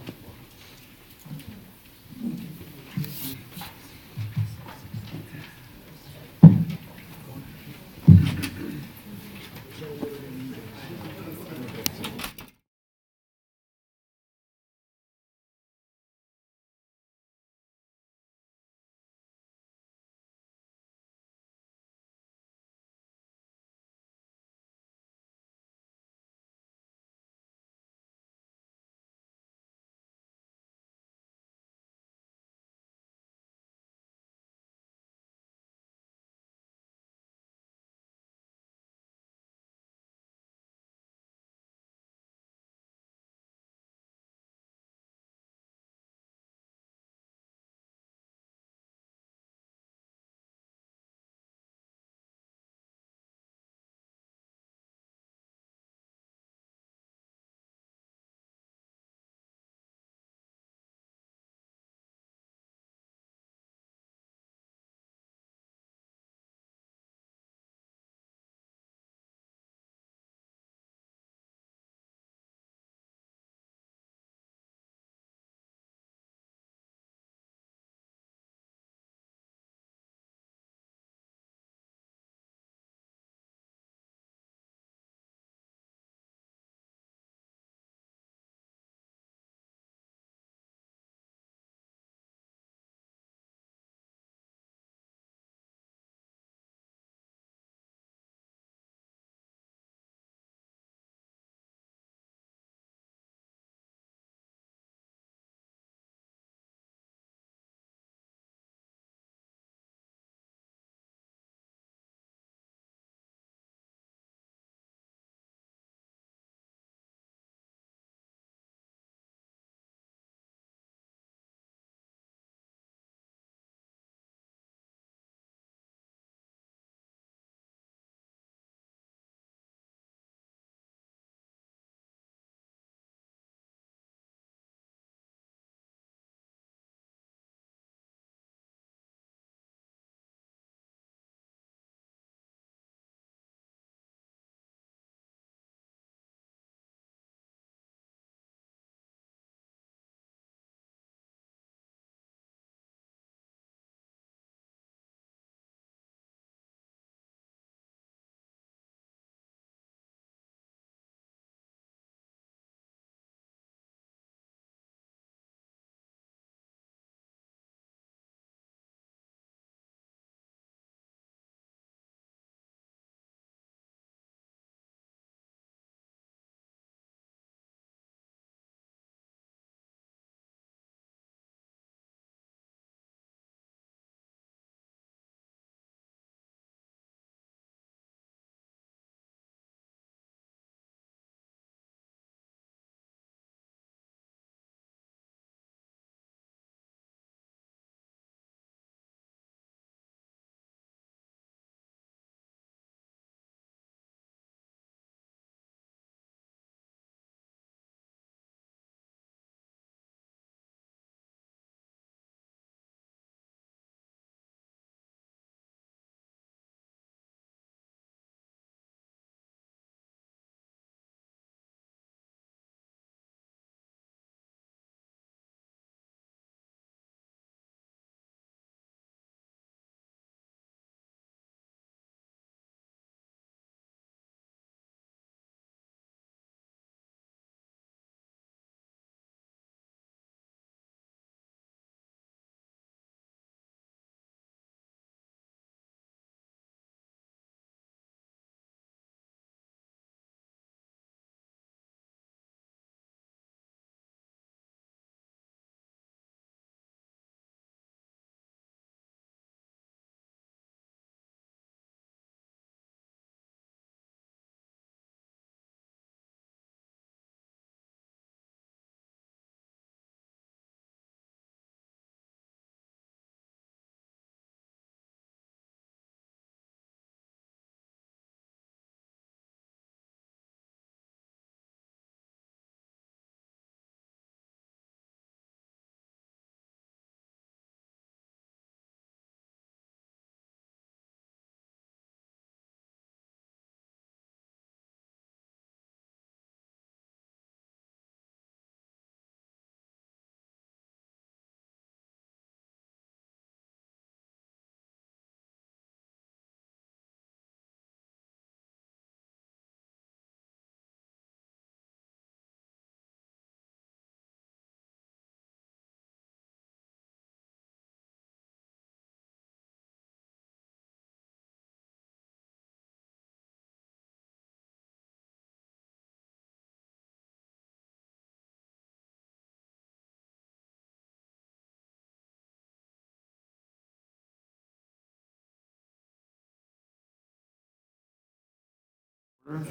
Back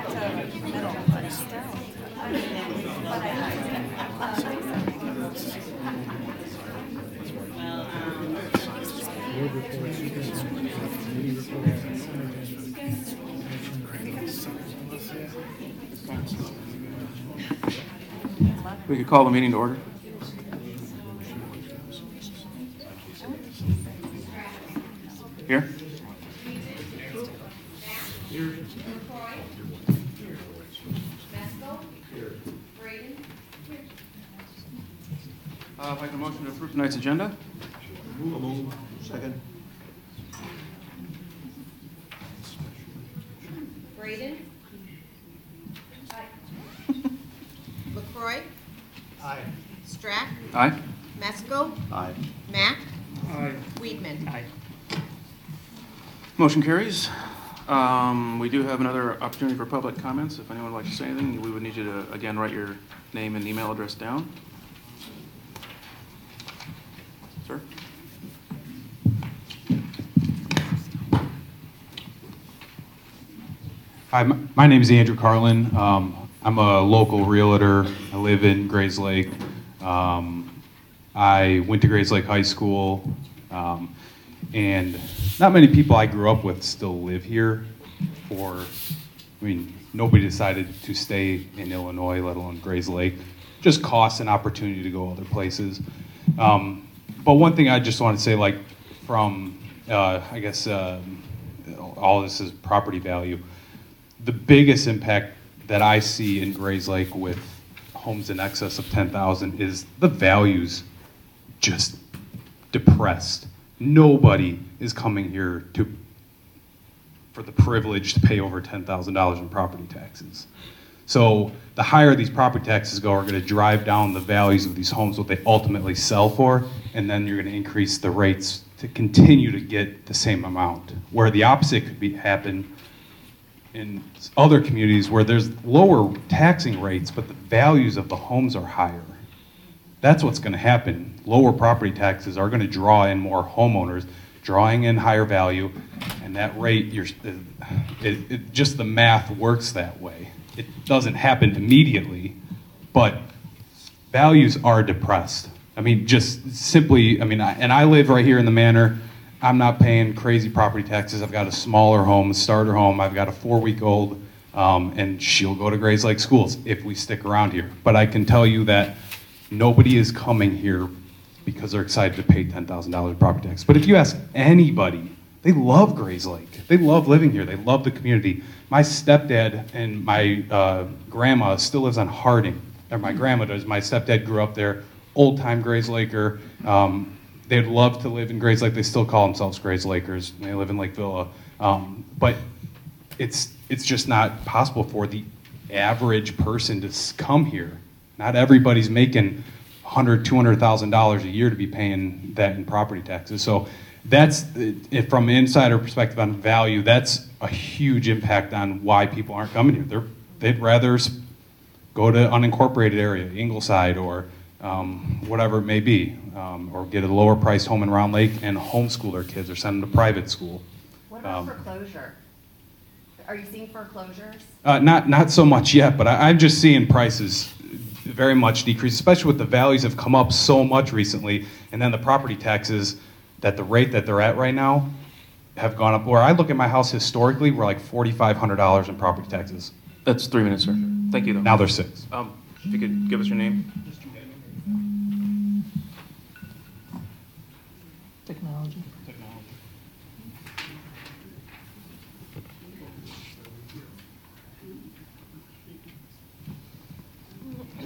to middle, but still. We could call the meeting to order. Here? If I can motion to approve tonight's agenda? Second. Braden. LaCroy. Aye. Strack. Aye. Mesco. Aye. Mack. Aye. Weedman. Aye. Motion carries. We do have another opportunity for public comments. If anyone would like to say anything, we would need you to, again, write your name and email address down. Sir? Hi, my name is Andrew Carlin. I'm a local realtor. I live in Grays Lake. I went to Grays Lake High School, and not many people I grew up with still live here. Nobody decided to stay in Illinois, let alone Grays Lake. Just cost and opportunity to go other places. But one thing I just want to say, like, from, I guess, all this is property value. The biggest impact that I see in Grays Lake with homes in excess of 10,000 is the values just depressed. Nobody is coming here for the privilege to pay over $10,000 in property taxes. So the higher these property taxes go are going to drive down the values of these homes, what they ultimately sell for, and then you're going to increase the rates to continue to get the same amount. Where the opposite could happen in other communities where there's lower taxing rates, but the values of the homes are higher. That's what's going to happen. Lower property taxes are going to draw in more homeowners, drawing in higher value, and that rate, just the math works that way. It doesn't happen immediately, but values are depressed. I mean, just simply, and I live right here in the manor. I'm not paying crazy property taxes. I've got a smaller home, a starter home. I've got a 4-week-old, and she'll go to Grays Lake schools if we stick around here. But I can tell you that nobody is coming here because they're excited to pay $10,000 in property tax. But if you ask anybody, they love Grays Lake. They love living here. They love the community. My stepdad and my grandma still lives on Harding, or my grandma does. My stepdad grew up there, old-time Grays Laker. They'd love to live in Grays Lake. They still call themselves Grays Lakers. They live in Lake Villa. But it's just not possible for the average person to come here. Not everybody's making $100,000, $200,000 a year to be paying that in property taxes. So that's, from an insider perspective on value, that's a huge impact on why people aren't coming here. They'd rather go to unincorporated area, Ingleside, or whatever it may be, or get a lower priced home in Round Lake and homeschool their kids or send them to private school. What about foreclosure? Are you seeing foreclosures? Not so much yet, but I'm just seeing prices very much decrease, especially with the values have come up so much recently, and then the property taxes, that the rate that they're at right now, have gone up. Where I look at my house historically, we're like $4,500 in property taxes. That's 3 minutes, sir. Thank you, though. Now they're 6. If you could give us your name. Technology.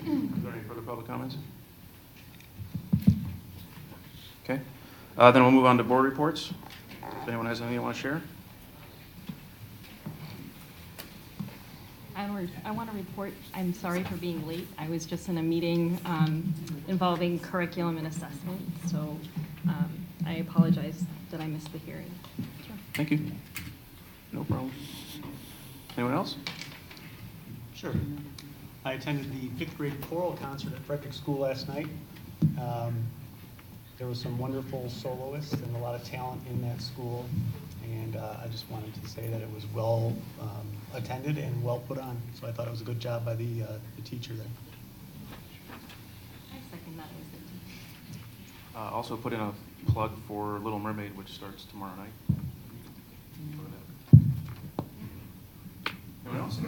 Is there any further public comments? Okay. Then we'll move on to board reports. If anyone has anything they want to share? I want to report, I'm sorry for being late. I was just in a meeting involving curriculum and assessment, so I apologize that I missed the hearing. Sure. Thank you. No problem. Anyone else? Sure. I attended the 5th grade choral concert at Frederick School last night. There was some wonderful soloists and a lot of talent in that school. And I just wanted to say that it was well attended and well put on. So I thought it was a good job by the teacher there. I second that. Also put in a plug for Little Mermaid, which starts tomorrow night. Anyone else?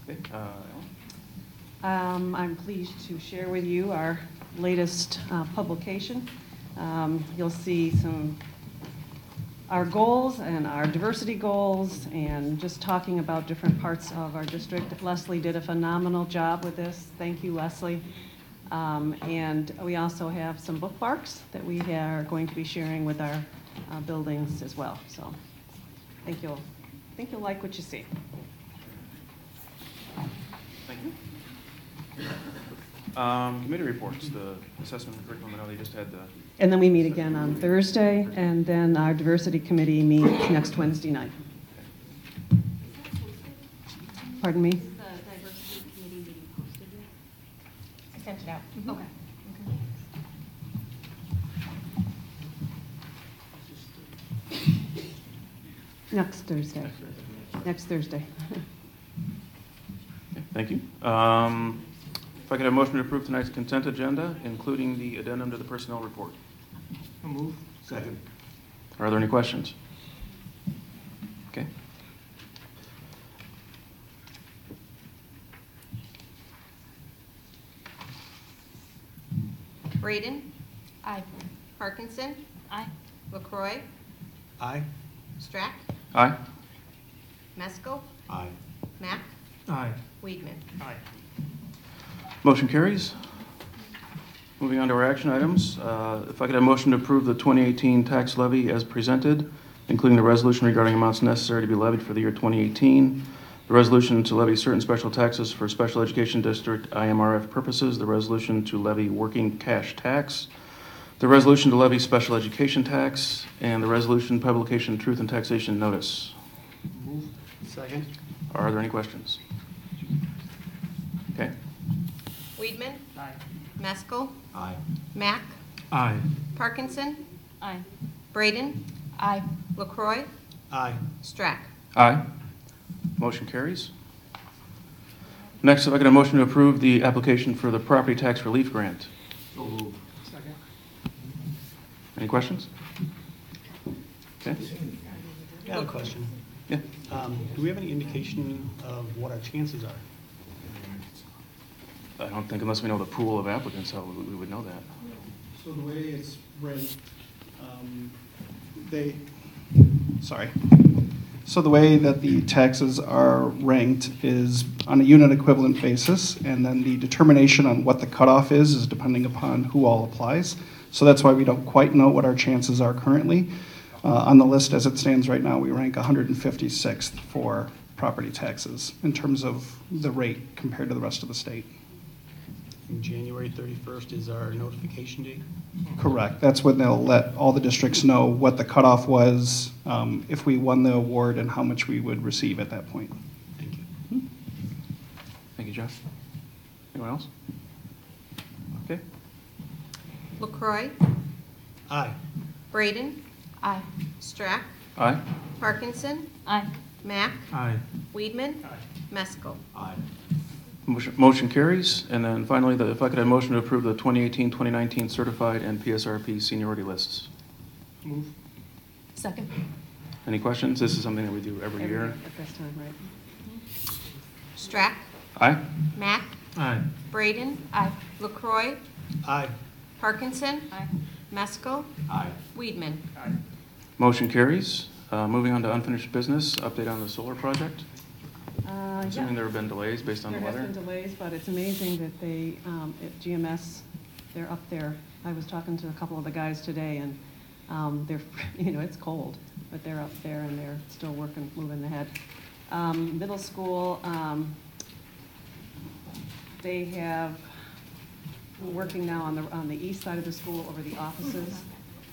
Okay, Ellen? I'm pleased to share with you our latest publication. You'll see our goals and our diversity goals and just talking about different parts of our district. Leslie did a phenomenal job with this. Thank you, Leslie. And we also have some bookmarks that we are going to be sharing with our buildings as well. So I think you'll like what you see. Thank you. Committee reports, the assessment and curriculum, I know they just had the... And then we meet again on Thursday, and then our diversity committee meets next Wednesday night. Pardon me? Is the diversity committee meeting posted yet? I sent it out. Okay. Next Thursday. Next Thursday. Okay, thank you. If I could have a motion to approve tonight's consent agenda, including the addendum to the personnel report. I'll move. Second. Are there any questions? Okay. Braden. Aye. Parkinson. Aye. LaCroy. Aye. Strack. Aye. Mesco. Aye. Mack. Aye. Weedman. Aye. Motion carries. Moving on to our action items. If I could have a motion to approve the 2018 tax levy as presented, including the resolution regarding amounts necessary to be levied for the year 2018, the resolution to levy certain special taxes for special education district IMRF purposes, the resolution to levy working cash tax, the resolution to levy special education tax, and the resolution publication truth and taxation notice. Move. Second. Are there any questions? Okay. Weedman. Aye. Mesco. Aye. Mack. Aye. Parkinson. Aye. Braden. Aye. LaCroy. Aye. Strack. Aye. Motion carries. Next, if I could have a motion to approve the application for the property tax relief grant. So move. Second. Any questions? Okay. I have a question. Yeah. Do we have any indication of what our chances are? I don't think unless we know the pool of applicants, how we would know that. So the way it's ranked, So the way that the taxes are ranked is on a unit equivalent basis, and then the determination on what the cutoff is depending upon who all applies. So that's why we don't quite know what our chances are currently. On the list as it stands right now, we rank 156th for property taxes in terms of the rate compared to the rest of the state. And January 31st is our notification date? Correct. That's when they'll let all the districts know what the cutoff was, if we won the award, and how much we would receive at that point. Thank you. Thank you, Jeff. Anyone else? Okay. LaCroy. Aye. Braden. Aye. Strack. Aye. Parkinson. Aye. Mack. Aye. Weedman. Mesco. Aye. Motion carries. And then finally, if I could have a motion to approve the 2018-2019 certified and PSRP seniority lists. Move. Second. Any questions? This is something that we do every year. At this time, right? Strack. Aye. Mack. Aye. Braden. Aye. LaCroy. Aye. Parkinson. Aye. Mesco. Aye. Weedman. Aye. Motion carries. Moving on to unfinished business, update on the solar project. Assuming there have been delays based on the weather. There have been delays, but it's amazing that they, at GMS, they're up there. I was talking to a couple of the guys today, and they're, it's cold, but they're up there and they're still working, moving ahead. Middle school, they have, we're working now on the east side of the school over the offices.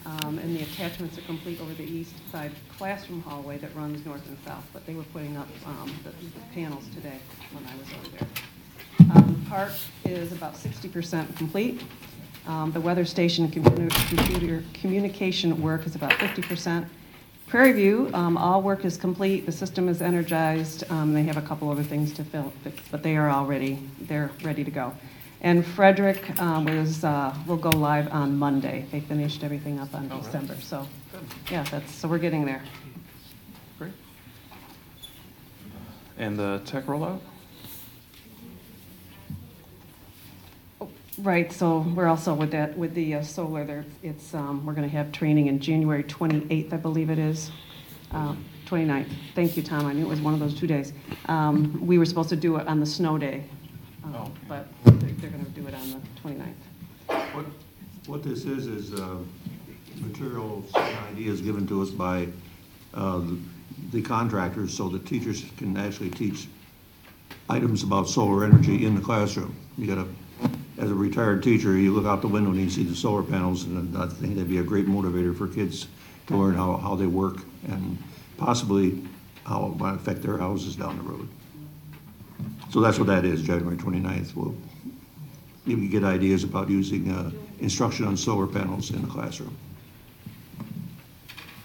And the attachments are complete over the east side classroom hallway that runs north and south, but they were putting up the panels today when I was over there. The park is about 60% complete. The weather station computer communication work is about 50%. Prairie View, all work is complete. The system is energized. They have a couple other things to fix, but they are they're ready to go. And Frederick will go live on Monday. They finished everything up on December. Really? So, yeah, so we're getting there. Great. And the tech rollout? Right, so we're also with the solar there, we're going to have training in January 28th, I believe it is. 29th. Thank you, Tom. I knew it was one of those 2 days. We were supposed to do it on the snow day, but they're going to do it on the 29th. What this is materials and ideas given to us by the contractors so that teachers can actually teach items about solar energy in the classroom. As a retired teacher, you look out the window and you see the solar panels, and I think that'd be a great motivator for kids to learn how they work and possibly how it might affect their houses down the road. So that's what that is, January 29th. You can get ideas about using instruction on solar panels in the classroom.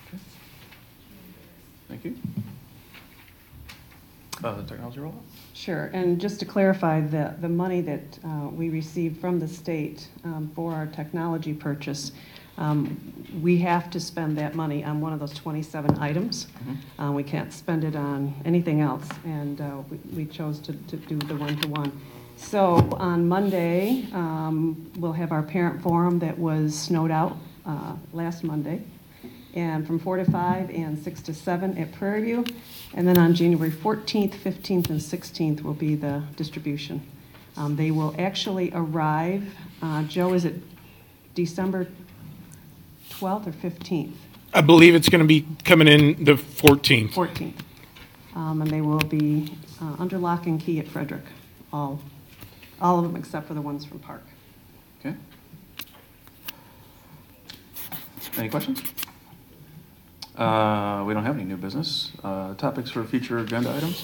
Okay. Thank you. The technology rollout? Sure, and just to clarify, the money that we received from the state for our technology purchase, we have to spend that money on one of those 27 items. Mm-hmm. We can't spend it on anything else, and we chose to do the one-to-one. So on Monday, we'll have our parent forum that was snowed out last Monday, and from 4 to 5 and 6 to 7 at Prairie View. And then on January 14th, 15th, and 16th will be the distribution. They will actually arrive, Joe, is it December 12th or 15th? I believe it's going to be coming in the 14th. 14th. And they will be under lock and key at Frederick, all of them except for the ones from Park. Okay. Any questions? We don't have any new business. Topics for future agenda items?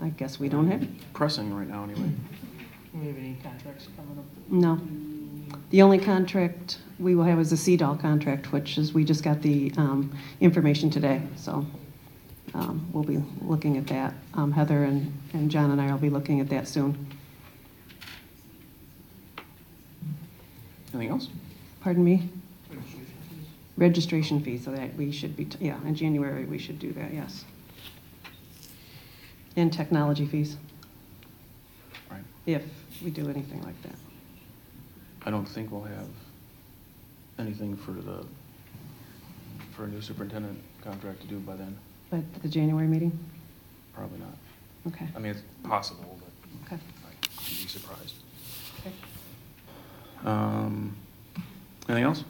I guess we don't have. Pressing right now, anyway. Do we have any contracts coming up? No. The only contract we will have is the CDOL contract, which is we just got the information today. So we'll be looking at that. Heather and John and I will be looking at that soon. Anything else? Pardon me? Registration fee, so that we should be, in January we should do that, yes. And technology fees. Right. If we do anything like that. I don't think we'll have anything for a new superintendent contract to do by then. By the January meeting? Probably not. Okay. I mean, it's possible, but okay. I'd be surprised. Okay. Anything else?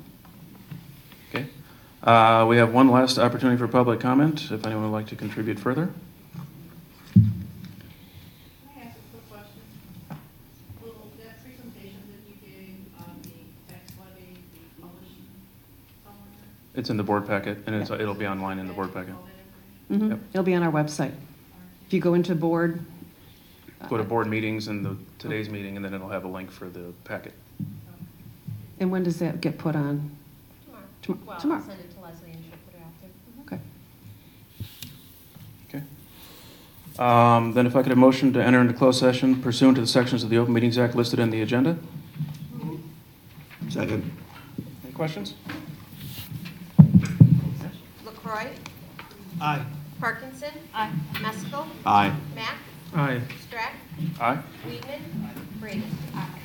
Okay. We have one last opportunity for public comment, if anyone would like to contribute further. Can I ask a quick question? Will that presentation that you gave on the tax levy be published somewhere? It's in the board packet, and it'll be online in the board packet. Mm-hmm. Yep. It'll be on our website. If you go into board. Go to board meetings and today's meeting, and then it'll have a link for the packet. And when does that get put on? Tomorrow. Well, Tomorrow. I'll send it to Leslie and she'll put it out there. Okay. Then if I could have motion to enter into closed session pursuant to the sections of the Open Meetings Act listed in the agenda. Second. Any questions? LaCroix? Aye. Parkinson? Aye. Meskell? Aye. Mack? Aye. Strack? Aye. Weedman? Braden? Aye.